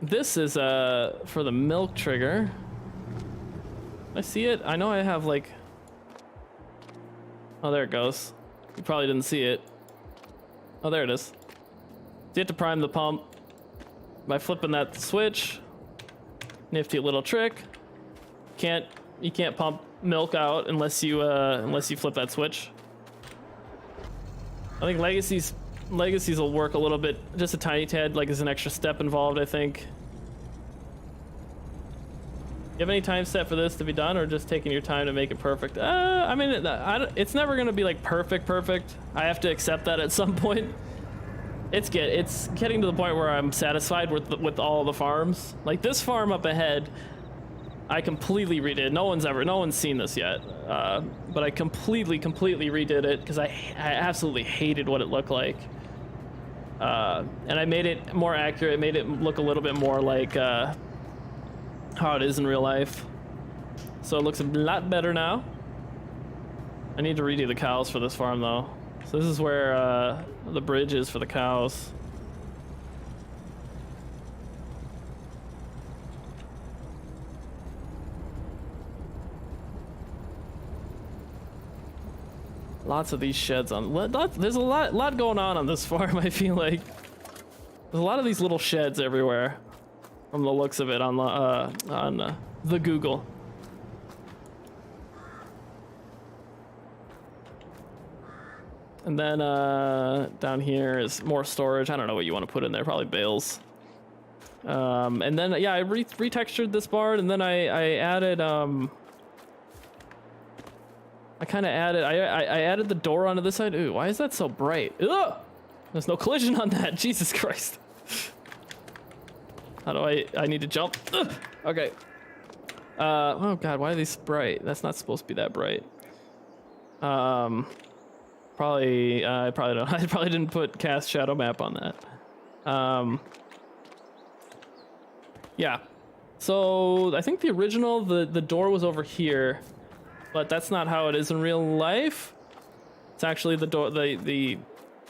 this is for the milk trigger. I see it. I know I have like, oh, there it goes. You probably didn't see it. Oh, there it is. So you have to prime the pump by flipping that switch. Nifty little trick. You can't pump milk out unless you flip that switch. I think Legacy's will work a little bit, just a tiny tad, like there's an extra step involved, I think. You have any time set for this to be done, or just taking your time to make it perfect? I mean, it's never gonna be like perfect. I have to accept that at some point. It's getting to the point where I'm satisfied with all the farms. Like this farm up ahead, I completely redid. No one's seen this yet, but I completely redid it because I absolutely hated what it looked like. And I made it more accurate, made it look a little bit more like how it is in real life. So it looks a lot better now. I need to redo the cows for this farm though. So this is where the bridge is for the cows. Lots of these sheds on. There's a lot going on this farm. I feel like there's a lot of these little sheds everywhere, from the looks of it on the Google. And then down here is more storage. I don't know what you want to put in there. Probably bales. And then yeah, I retextured this barn, and then I added I added the door onto this side. Ooh, why is that so bright? Ugh! There's no collision on that. Jesus Christ. How do I need to jump? Ugh! Okay. Oh God, why are these bright? That's not supposed to be that bright. I probably don't. I probably didn't put cast shadow map on that. Yeah. So I think the original, the door was over here. But that's not how it is in real life. It's actually the door, the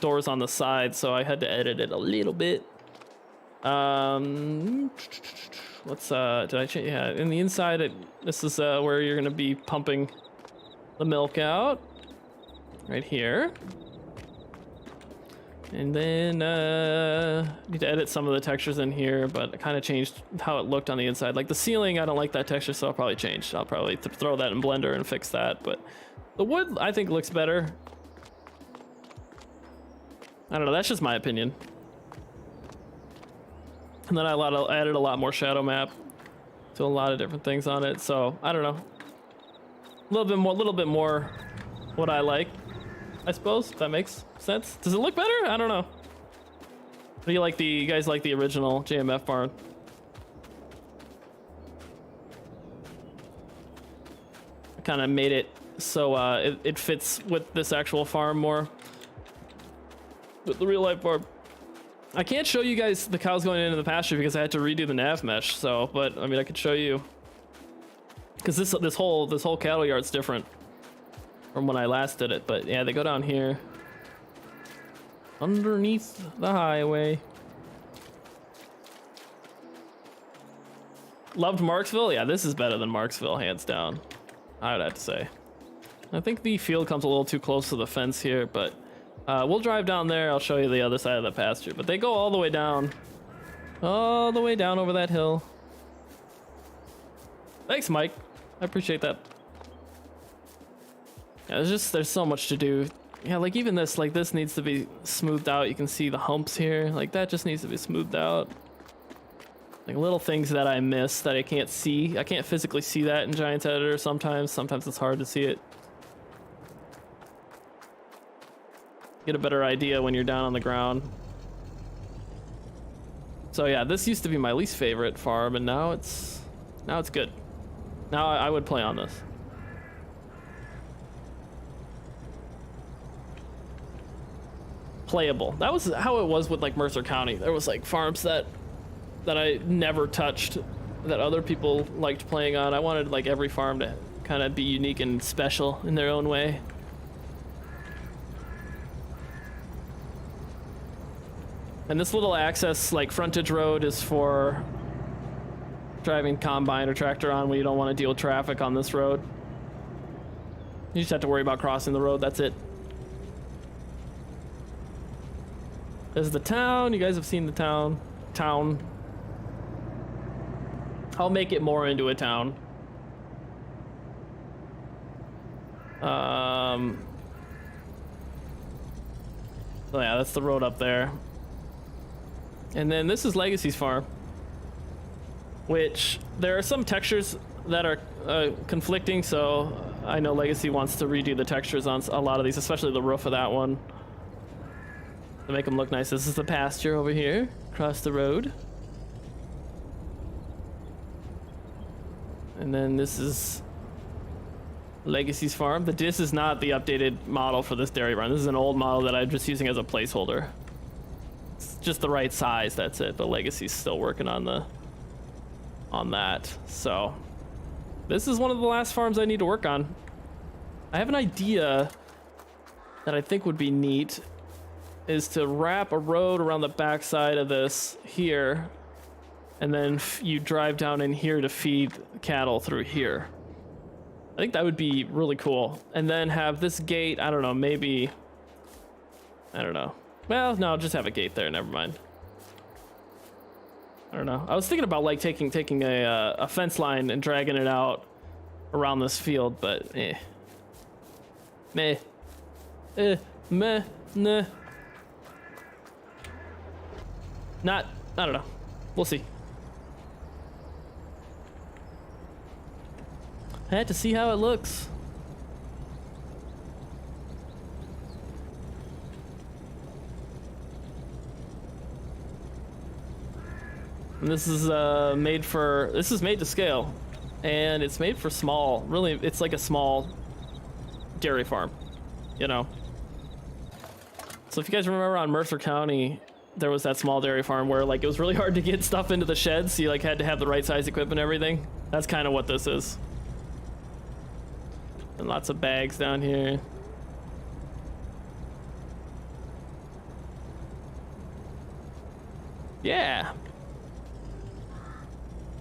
doors on the side, so I had to edit it a little bit. Let's did I change? Yeah, in the inside, this is where you're gonna be pumping the milk out, right here. And then need to edit some of the textures in here, but I kind of changed how it looked on the inside. Like the ceiling, I don't like that texture, so I'll probably change. I'll probably throw that in Blender and fix that. But the wood, I think, looks better. I don't know. That's just my opinion. And then I added a lot more shadow map to a lot of different things on it. So I don't know. A little bit more what I like, I suppose, if that makes sense. Does it look better? I don't know. Do you like you guys like the original JMF barn? kind of made it so it fits with this actual farm more. With the real life farm. I can't show you guys the cows going into the pasture because I had to redo the nav mesh. So, but I mean, I could show you because this whole cattle yard's different from when I last did it. But yeah, they go down here underneath the highway. Loved Marksville. Yeah, this is better than Marksville, hands down. I would have to say. I think the field comes a little too close to the fence here, but we'll drive down there. I'll show you the other side of the pasture. But they go all the way down over that hill. Thanks, Mike. I appreciate that. Yeah, there's so much to do. Yeah, like even this needs to be smoothed out. You can see the humps here. Like that just needs to be smoothed out. Like little things that I miss that I can't see. I can't physically see that in Giants Editor sometimes. Sometimes it's hard to see it. Get a better idea when you're down on the ground. So yeah, this used to be my least favorite farm, and now it's good. Now I would play on this. Playable. That was how it was with like Mercer County. There was like farms that I never touched that other people liked playing on. I wanted like every farm to kind of be unique and special in their own way. And this little access like frontage road is for driving combine or tractor on when you don't want to deal with traffic on this road. You just have to worry about crossing the road, that's it. There's the town. You guys have seen the town. I'll make it more into a town. So yeah, that's the road up there. And then this is Legacy's farm, which there are some textures that are conflicting, so I know Legacy wants to redo the textures on a lot of these, especially the roof of that one, to make them look nice. This is the pasture over here, across the road. And then this is Legacy's farm. This is not the updated model for this dairy barn. This is an old model that I'm just using as a placeholder. It's just the right size, that's it. But Legacy's still working on that. So this is one of the last farms I need to work on. I have an idea that I think would be neat, is to wrap a road around the backside of this here, and then you drive down in here to feed cattle through here. I think that would be really cool. And then have this gate, I don't know, maybe, I don't know. Well, no, just have a gate there, never mind. I don't know. I was thinking about like taking a fence line and dragging it out around this field, but meh. Nah. Not, I don't know. We'll see. I had to see how it looks. And this is made to scale, and it's made for small. Really, it's like a small dairy farm, you know. So if you guys remember on Mercer County, there was that small dairy farm where like it was really hard to get stuff into the sheds, so you like had to have the right size equipment and everything. That's kind of what this is. And lots of bags down here. Yeah.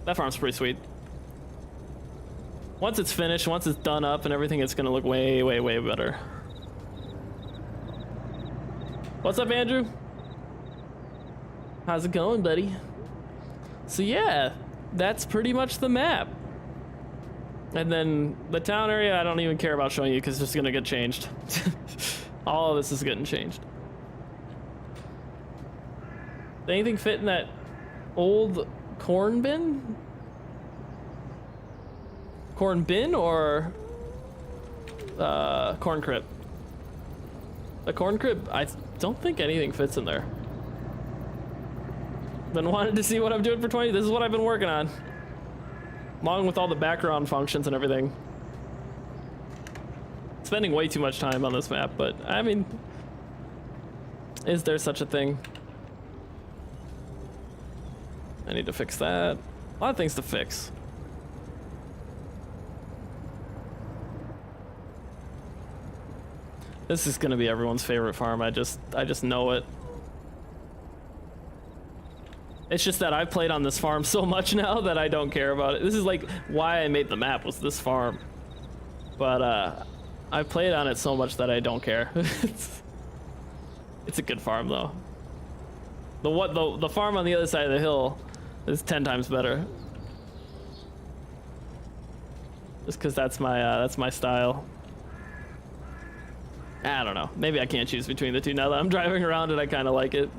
That farm's pretty sweet. Once it's finished, once it's done up and everything, it's gonna look way, way, way better. What's up, Andrew? How's it going, buddy? So yeah, that's pretty much the map. And then the town area, I don't even care about showing you because it's just gonna get changed. All of this is getting changed. Did anything fit in that old corn bin? Corn bin or corn crib? The corn crib, I don't think anything fits in there. Been wanted to see what I'm doing for 20. This is what I've been working on, along with all the background functions and everything. spending way too much time on this map, but I mean, is there such a thing? I need to fix that. A lot of things to fix. This is gonna be everyone's favorite farm. I just know it. It's just that I've played on this farm so much now that I don't care about it. This is like why I made the map, was this farm. But I've played on it so much that I don't care. It's a good farm though. The farm on the other side of the hill is 10 times better. Just because that's my style. I don't know. Maybe I can't choose between the two now that I'm driving around and I kind of like it.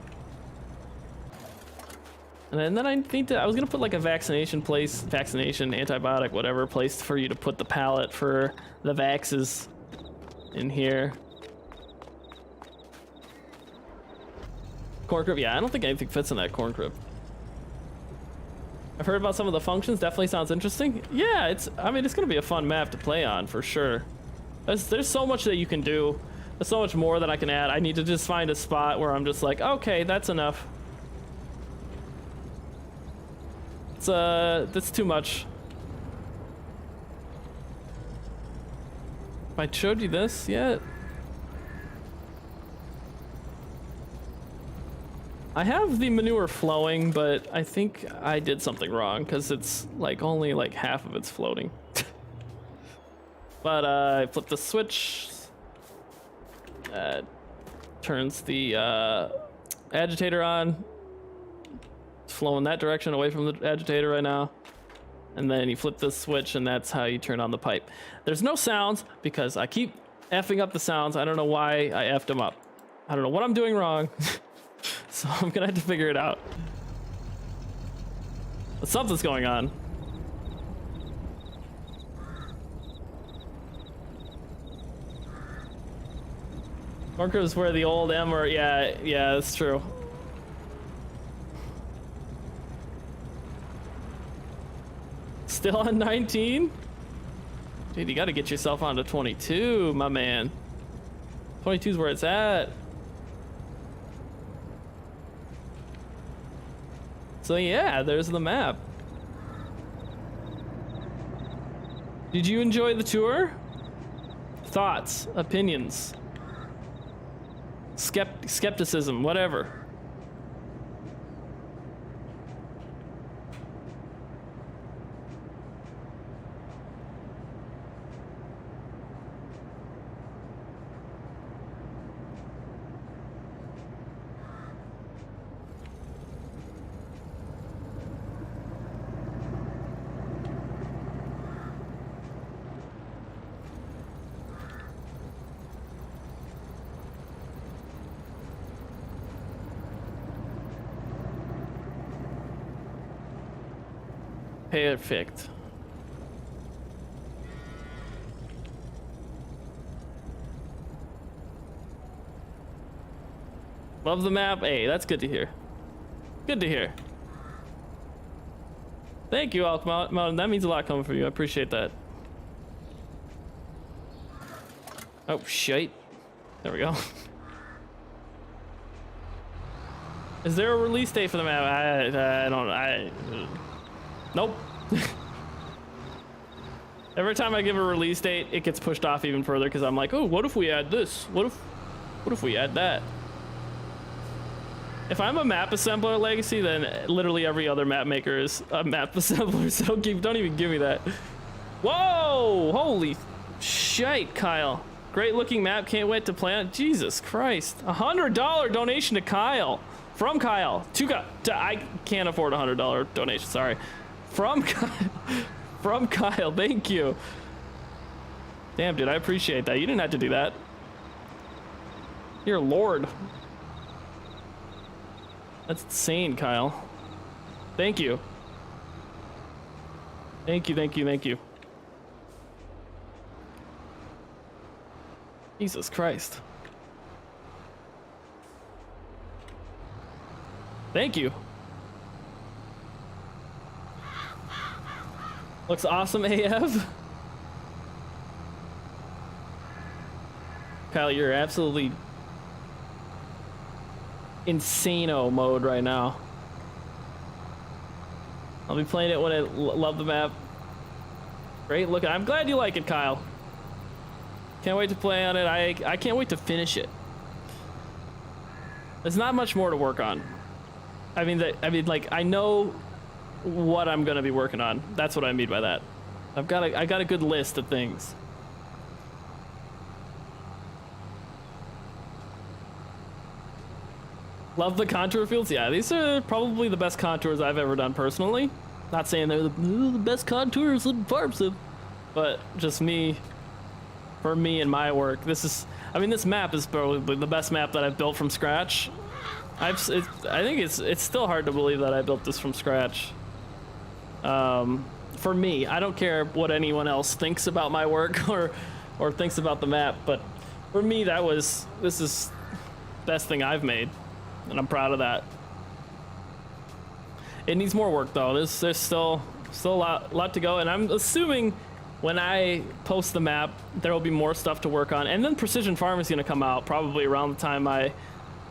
And then I think that I was gonna put like a vaccination antibiotic, whatever place for you to put the pallet for the vaxes in here. Corn crib, yeah, I don't think anything fits in that corn crib. I've heard about some of the functions, definitely sounds interesting. Yeah, I mean, it's gonna be a fun map to play on for sure. There's so much that you can do. There's so much more that I can add. I need to just find a spot where I'm just like, okay, that's enough. That's too much. Have I showed you this yet? I have the manure flowing, but I think I did something wrong because it's like only like half of it's floating. But I flip the switch. Turns the agitator on. It's flowing that direction away from the agitator right now. And then you flip this switch and that's how you turn on the pipe. There's no sounds because I keep effing up the sounds. I don't know why I effed them up. I don't know what I'm doing wrong. So I'm gonna have to figure it out. But something's going on. Markers where the old M or yeah, that's true. Still on 19? Dude, you gotta get yourself onto 22, my man. 22 is where it's at. So yeah, there's the map. Did you enjoy the tour? Thoughts, opinions, skepticism, whatever. Perfect. Love the map. Hey, that's good to hear. Good to hear. Thank you, Alchemont. That means a lot coming from you. I appreciate that. Oh, shite. There we go. Is there a release date for the map? I don't. Nope. Every time I give a release date, it gets pushed off even further because I'm like, oh, what if we add this? What if we add that? If I'm a map assembler legacy, then literally every other map maker is a map assembler. So don't even give me that. Whoa! Holy shite, Kyle! Great looking map. Can't wait to play it. Jesus Christ! $100 donation to Kyle. From Kyle. I can't afford a $100 donation. Sorry. From Kyle, thank you. Damn, dude, I appreciate that. You didn't have to do that. You're a lord. That's insane, Kyle. Thank you. Thank you. Jesus Christ. Thank you. Looks awesome AF. Kyle, you're absolutely insano mode right now. I'll be playing it when I love the map. Great look. I'm glad you like it, Kyle. Can't wait to play on it. I can't wait to finish it. There's not much more to work on. I mean, like, I know what I'm gonna be working on. That's what I mean by that. I got a good list of things. Love the contour fields. Yeah, these are probably the best contours I've ever done personally. Not saying they're the best contours in farm sim, but just me, for me and my work. I mean, this map is probably the best map that I've built from scratch. I think it's still hard to believe that I built this from scratch. For me, I don't care what anyone else thinks about my work or thinks about the map, but for me, this is the best thing I've made, and I'm proud of that. It needs more work though. There's still a lot to go, and I'm assuming when I post the map, there will be more stuff to work on, and then Precision Farm is going to come out probably around the time I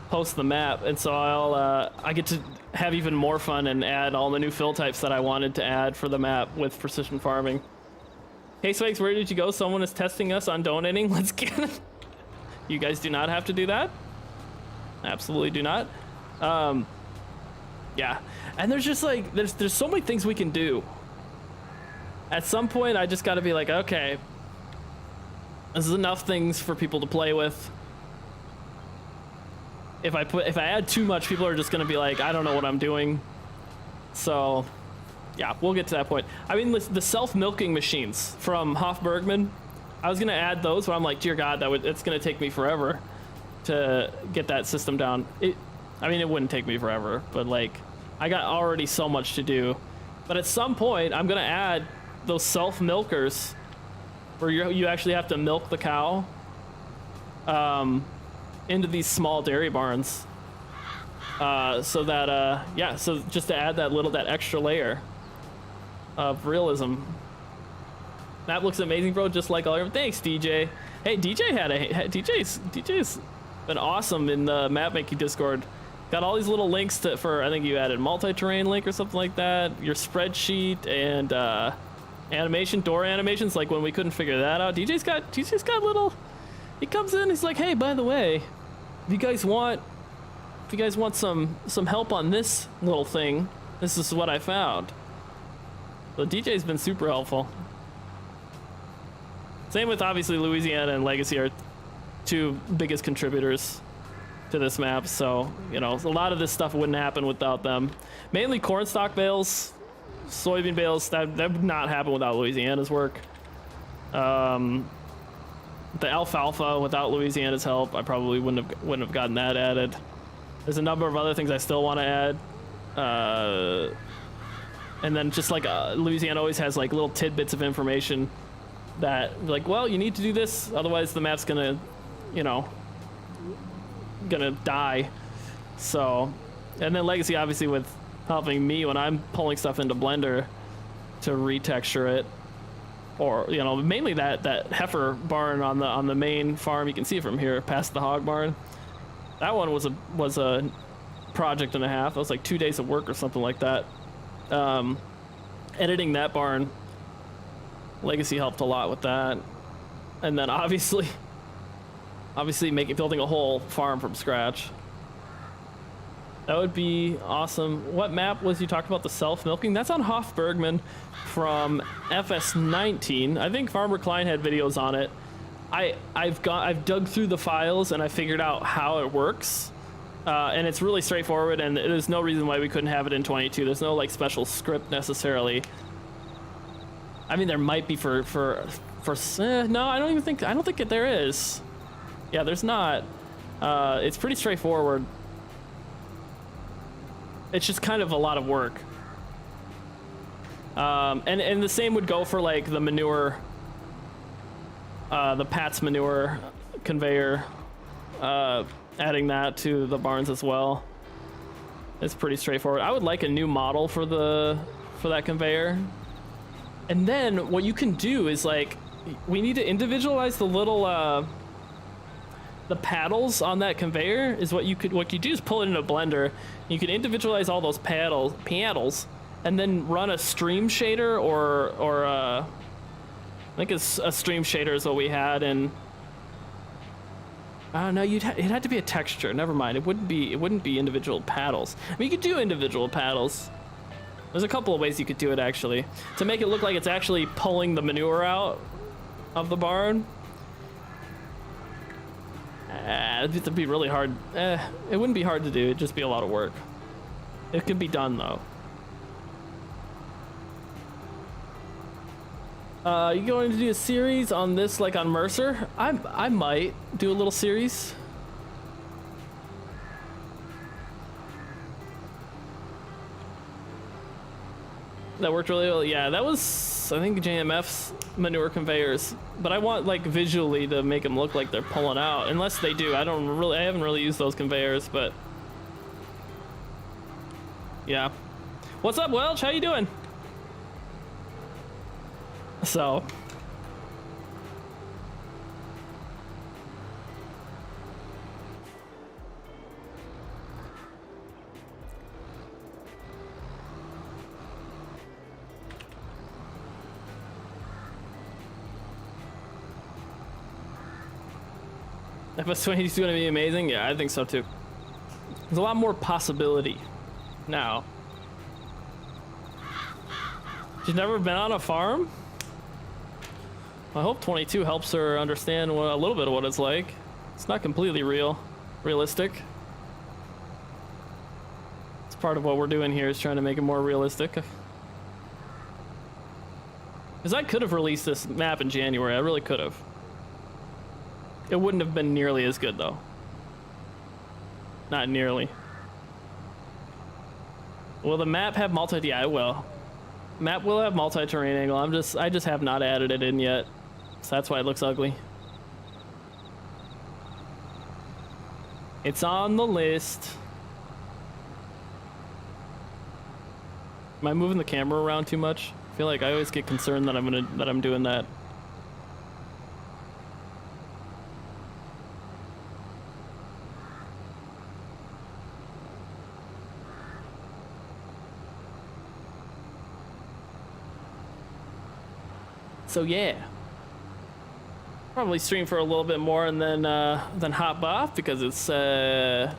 post the map, and so I get to have even more fun and add all the new fill types that I wanted to add for the map with precision farming. Hey Spikes, where did you go? Someone is testing us on donating. Let's get it. You guys do not have to do that. Absolutely do not. Yeah, and there's just like there's so many things we can do. At some point, I just got to be like, okay, this is enough things for people to play with. If I add too much, people are just gonna be like, I don't know what I'm doing. So, yeah, we'll get to that point. I mean, the self-milking machines from Hofbergman, I was gonna add those, but I'm like, dear God, it's gonna take me forever to get that system down. I mean, it wouldn't take me forever, but like, I got already so much to do. But at some point, I'm gonna add those self-milkers, where you actually have to milk the cow. Into these small dairy barns, so that yeah, so just to add that extra layer of realism. That looks amazing, bro. Just like all your thanks, DJ. Hey, DJ's been awesome in the map making Discord. Got all these little links for I think you added multi-terrain link or something like that. Your spreadsheet and door animations. Like when we couldn't figure that out, DJ's got little. He comes in, he's like, hey, by the way, if you guys want some help on this little thing, this is what I found. So DJ's been super helpful. Same with obviously Louisiana and Legacy are two biggest contributors to this map, so you know a lot of this stuff wouldn't happen without them. Mainly corn stalk bales, soybean bales, that would not happen without Louisiana's work. The alfalfa, without Louisiana's help, I probably wouldn't have gotten that added. There's a number of other things I still want to add. And then just like Louisiana always has like little tidbits of information that like, well, you need to do this, otherwise the map's gonna, gonna die. So, and then Legacy obviously with helping me when I'm pulling stuff into Blender to retexture it. Or mainly that heifer barn on the main farm. You can see it from here past the hog barn. That one was a project and a half. That was like 2 days of work or something like that. Editing that barn, Legacy helped a lot with that. And then obviously building a whole farm from scratch. That would be awesome. What map was you talked about the self-milking? That's on Hofbergman from FS19. I think Farmer Klein had videos on it. I've dug through the files and I figured out how it works. And it's really straightforward, and there's no reason why we couldn't have it in 22. There's no like special script necessarily. I mean, there might be for no, I don't think there is. Yeah, there's not. It's pretty straightforward. It's just kind of a lot of work. And the same would go for like the manure, the Pat's manure conveyor, adding that to the barns as well. It's pretty straightforward. I would like a new model for that conveyor. And then what you can do is like, we need to individualize the little, the paddles on that conveyor is what you do is pull it in a blender. You can individualize all those paddles, and then run a stream shader or I think it's a stream shader is what we had, and I don't know. It had to be a texture. Never mind. It wouldn't be individual paddles. I mean, you could do individual paddles. There's a couple of ways you could do it actually to make it look like it's actually pulling the manure out of the barn. It'd be really hard. It wouldn't be hard to do. It'd just be a lot of work. It could be done though. You going to do a series on this, like on Mercer? I might do a little series. That worked really well. Yeah, that was, I think, JMF's manure conveyors. But I want, like, visually to make them look like they're pulling out. Unless they do. I haven't really used those conveyors, but yeah. What's up, Welch? How you doing? So FS20 is going to be amazing. Yeah, I think so too. There's a lot more possibility now. She's never been on a farm? I hope 22 helps her understand a little bit of what it's like. It's not completely realistic. It's part of what we're doing here is trying to make it more realistic. Because I could have released this map in January. I really could have. It wouldn't have been nearly as good though. Not nearly. Will the map have multi? Yeah, it will. Map will have multi-terrain angle. I just have not added it in yet. So that's why it looks ugly. It's on the list. Am I moving the camera around too much? I feel like I always get concerned that I'm doing that. So yeah, probably stream for a little bit more and then hop off because it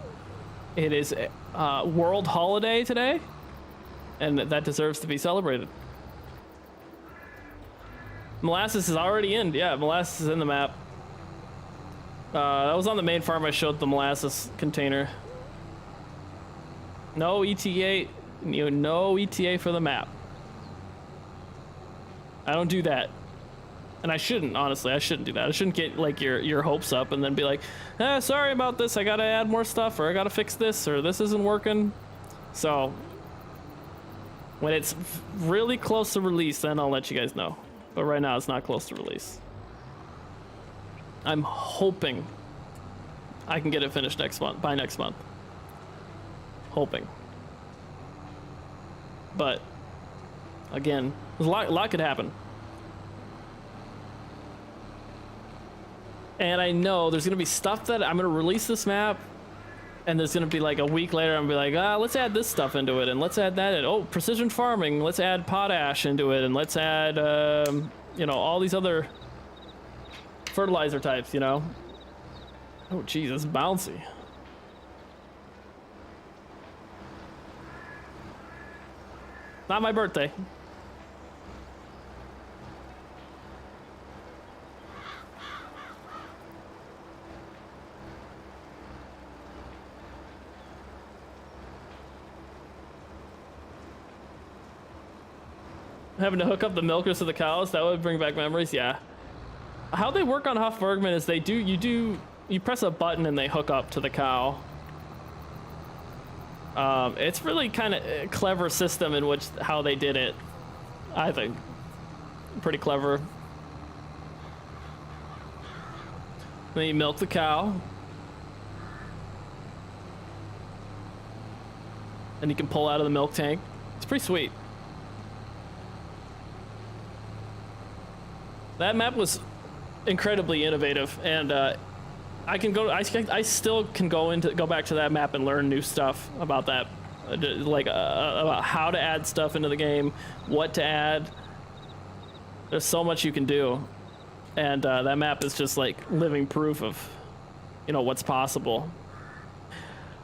is world holiday today, and that deserves to be celebrated. Molasses is already in. Yeah, molasses is in the map. That was on the main farm. I showed the molasses container. No ETA. No ETA for the map. I don't do that. And I shouldn't, honestly. I shouldn't do that. I shouldn't get like your hopes up and then be like, sorry about this. I gotta add more stuff, or I gotta fix this, or this isn't working. So when it's really close to release, then I'll let you guys know. But right now, it's not close to release. I'm hoping I can get it finished next month, by next month. Hoping. But again, a lot could happen. And I know there's gonna be stuff that I'm gonna release this map, and there's gonna be like a week later, I'm gonna be like, let's add this stuff into it, and let's add that in. Oh, precision farming, let's add potash into it, and let's add, all these other fertilizer types, you know? Oh, geez, it's bouncy. Not my birthday. Having to hook up the milkers to the cows, that would bring back memories. Yeah. How they work on Huff-Bergman is you press a button and they hook up to the cow. It's really kind of a clever system in which how they did it, I think. Pretty clever. Then you milk the cow. And you can pull out of the milk tank. It's pretty sweet. That map was incredibly innovative, and I can go. I still can go back to that map and learn new stuff about that, like about how to add stuff into the game, what to add. There's so much you can do, and that map is just like living proof of, you know, what's possible.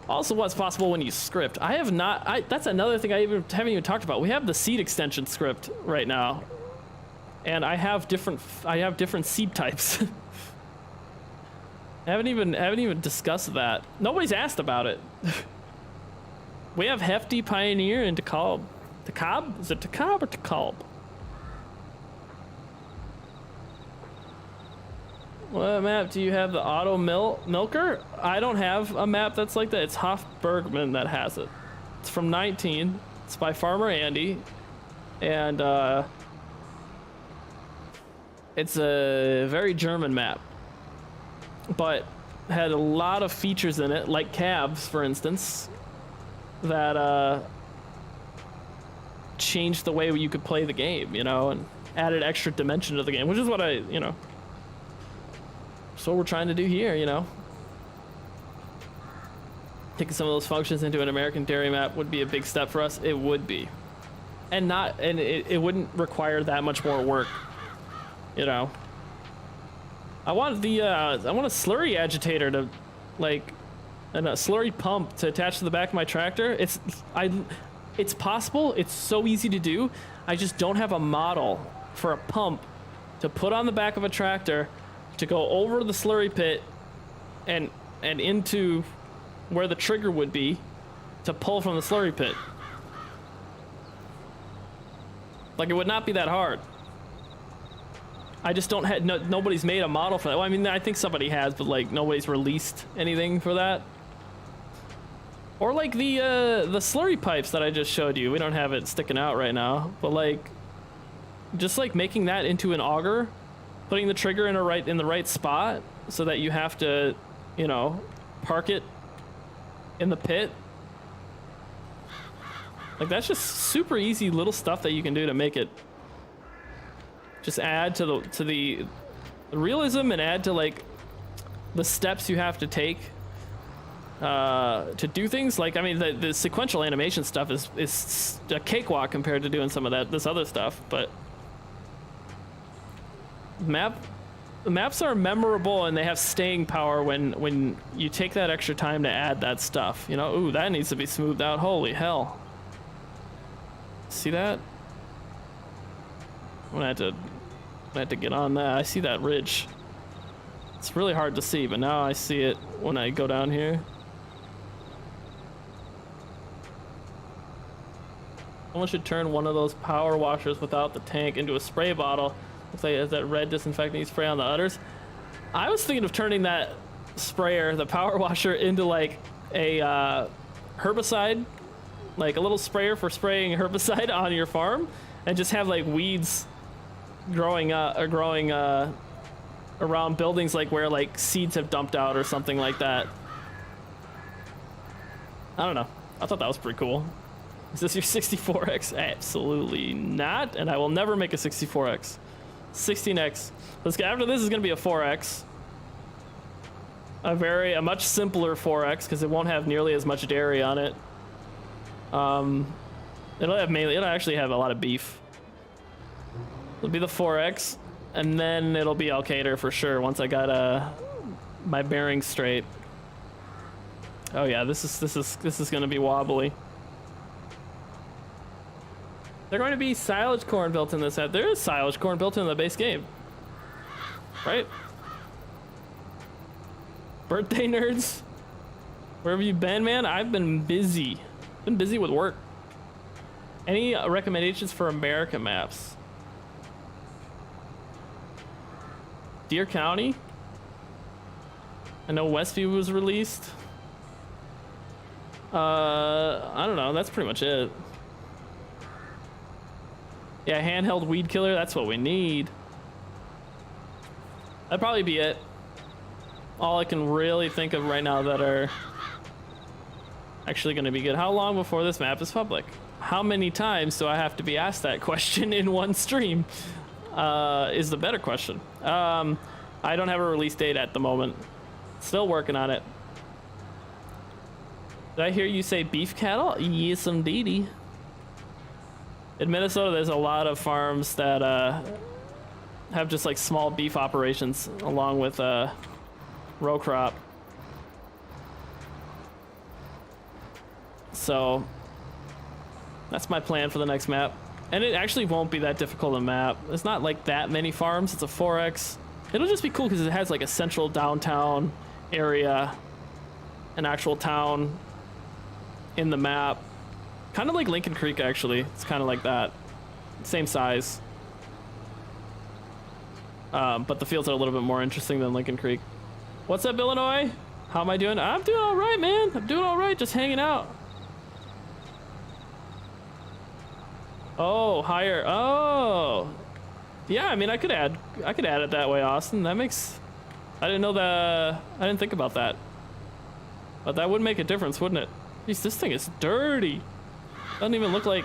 Also, what's possible when you script. I have not. That's another thing I haven't even talked about. We have the seed extension script right now, and I have different seed types. I haven't even discussed that. Nobody's asked about it. We have Hefty, Pioneer, and DeKalb. DeKalb? Is it DeKalb or DeKalb? What map do you have? The Auto Milker? I don't have a map that's like that. It's Hofbergman that has it. It's from 19. It's by Farmer Andy, and it's a very German map, but had a lot of features in it, like cabs, for instance, that changed the way you could play the game, you know, and added extra dimension to the game, which is what that's what we're trying to do here, you know. Taking some of those functions into an American dairy map would be a big step for us. It would be, and it wouldn't require that much more work, you know. I want a slurry agitator to, like, and a slurry pump to attach to the back of my tractor. It's possible. It's so easy to do. I just don't have a model for a pump to put on the back of a tractor to go over the slurry pit and into where the trigger would be to pull from the slurry pit. Like, it would not be that hard. I just don't have, nobody's made a model for that. Well, I mean, I think somebody has, but like nobody's released anything for that. Or like the slurry pipes that I just showed you. We don't have it sticking out right now, but like, just like making that into an auger, putting the trigger in the right spot so that you have to, you know, park it in the pit. Like, that's just super easy little stuff that you can do to make it just add to the realism and add to like the steps you have to take to do things. Like, I mean, the sequential animation stuff is a cakewalk compared to doing some of this other stuff, but the maps are memorable and they have staying power when you take that extra time to add that stuff, you know. Ooh, that needs to be smoothed out. Holy hell. See that? I'm gonna have to get on that. I see that ridge. It's really hard to see, but now I see it when I go down here. Someone should turn one of those power washers without the tank into a spray bottle. Looks like it has that red disinfecting spray on the udders. I was thinking of turning that sprayer, the power washer, into like a herbicide, like a little sprayer for spraying herbicide on your farm, and just have like weeds growing around buildings, like where like seeds have dumped out or something like that. I don't know. I thought that was pretty cool. Is this your 64X? Absolutely not, and I will never make a 64X. 16X. After this is going to be a 4X. A much simpler 4X because it won't have nearly as much dairy on it. It'll actually have a lot of beef. It'll be the 4X, and then it'll be Alcater for sure once I got my bearings straight. Oh yeah, this is going to be wobbly. They're going to be silage corn built in this set. There is silage corn built in the base game, right? Birthday nerds, where have you been, man? I've been busy. Been busy with work. Any recommendations for America maps? Deer County. I know Westview was released. I don't know. That's pretty much it. Yeah, handheld weed killer, that's what we need. That'd probably be it. All I can really think of right now that are actually going to be good. How long before this map is public? How many times do I have to be asked that question in one stream? Is the better question. I don't have a release date at the moment. Still working on it. Did I hear you say beef cattle? Yes, indeedy. In Minnesota, there's a lot of farms that have just like small beef operations along with row crop. So that's my plan for the next map. And it actually won't be that difficult a map. There's not like that many farms. It's a 4X. It'll just be cool because it has like a central downtown area, an actual town in the map. Kind of like Lincoln Creek, actually. It's kind of like that. Same size. But the fields are a little bit more interesting than Lincoln Creek. What's up, Illinois? How am I doing? I'm doing all right, man. I'm doing all right, just hanging out. Oh, higher. Oh. Yeah, I mean, I could add it that way, Austin. That makes... I didn't know that... I didn't think about that. But that would make a difference, wouldn't it? Jeez, this thing is dirty. Doesn't even look like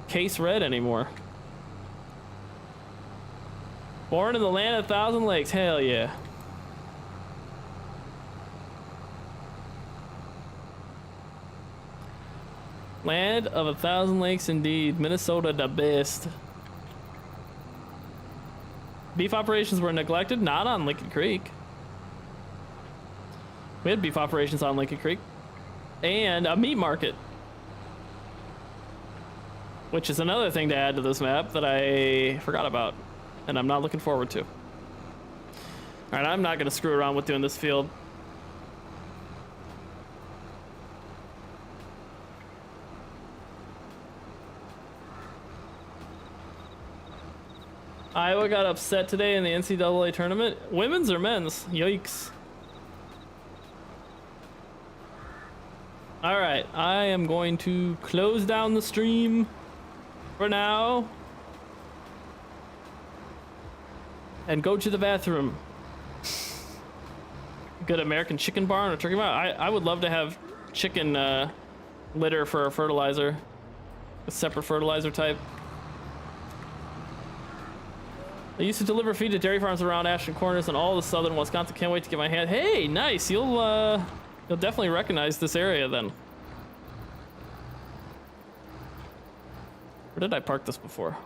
case red anymore. Born in the land of 1,000 lakes. Hell yeah. Land of 1,000 lakes indeed. Minnesota the best. Beef operations were neglected? Not on Lincoln Creek. We had beef operations on Lincoln Creek. And a meat market. Which is another thing to add to this map that I forgot about. And I'm not looking forward to. Alright, I'm not going to screw around with doing this field. Iowa got upset today in the NCAA tournament. Women's or men's? Yikes. Alright, I am going to close down the stream for now. And go to the bathroom. Good American chicken barn or turkey barn? I would love to have chicken litter for a fertilizer. A separate fertilizer type. I used to deliver feed to dairy farms around Ashton Corners and all the southern Wisconsin. Can't wait to get my hand. Hey, nice. You'll definitely recognize this area then. Where did I park this before?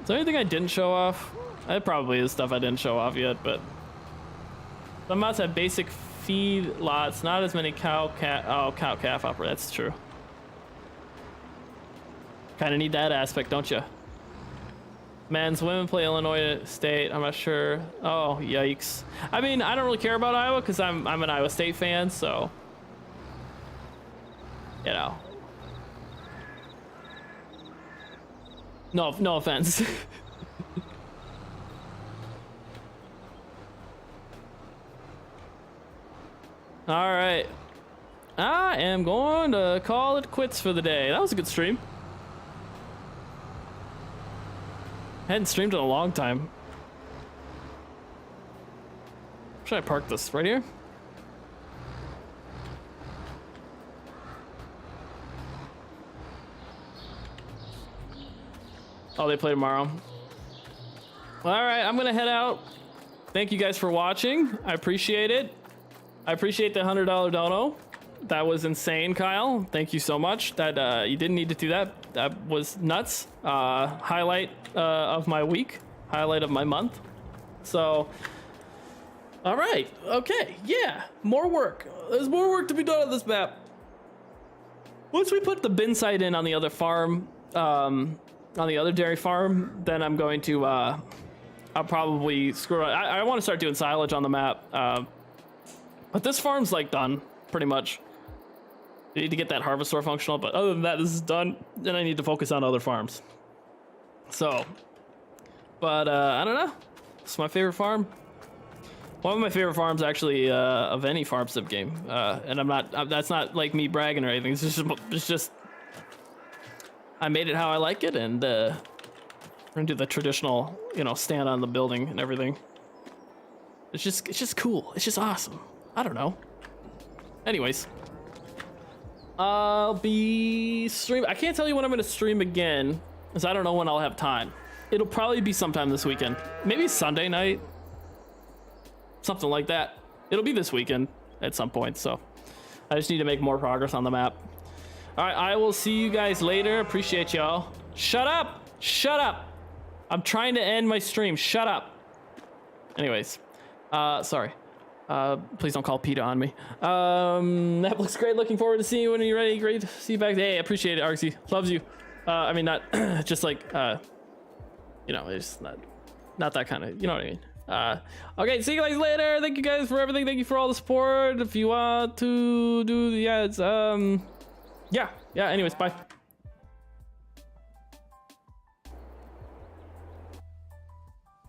Is there anything I didn't show off? It probably is stuff I didn't show off yet, but some mods have basic feed lots, not as many cow calf opera. That's true. Kind of need that aspect, don't you? Men's, women play Illinois State. I'm not sure. Oh, yikes. I mean, I don't really care about Iowa because I'm an Iowa State fan, so you know. No offense. All right. I am going to call it quits for the day. That was a good stream. Hadn't streamed in a long time. Should I park this right here? Oh, they play tomorrow. All right, I'm gonna head out. Thank you guys for watching. I appreciate it. I appreciate the $100 dono. That was insane, Kyle. Thank you so much. That you didn't need to do that. That was nuts. Highlight of my week. Highlight of my month. So, all right. Okay. Yeah. More work. There's more work to be done on this map. Once we put the bin site in on the other farm, on the other dairy farm, then I'm going to, I'll probably screw around. I want to start doing silage on the map. But this farm's like done pretty much. I need to get that harvest store functional, but other than that, this is done. Then I need to focus on other farms. So, but I don't know. It's my favorite farm. One of my favorite farms, actually, of any farm sim game. And I'm not. That's not like me bragging or anything. It's just. I made it how I like it, and we're gonna do the traditional, you know, stand on the building and everything. It's just cool. It's just awesome. I don't know. Anyways. I'll be streaming. I can't tell you when I'm going to stream again, because I don't know when I'll have time. It'll probably be sometime this weekend. Maybe Sunday night. Something like that. It'll be this weekend at some point, so I just need to make more progress on the map. All right, I will see you guys later. Appreciate y'all. Shut up! Shut up! I'm trying to end my stream. Shut up. Anyways, sorry. Please don't call PETA on me. That looks great. Looking forward to seeing you when you're ready. Great to see you back. Hey, appreciate it, Arxie. Loves you. I mean, not just like, you know, it's not that kind of, you know what I mean? Okay, see you guys later. Thank you guys for everything. Thank you for all the support. If you want to do the ads, yeah. Anyways, bye.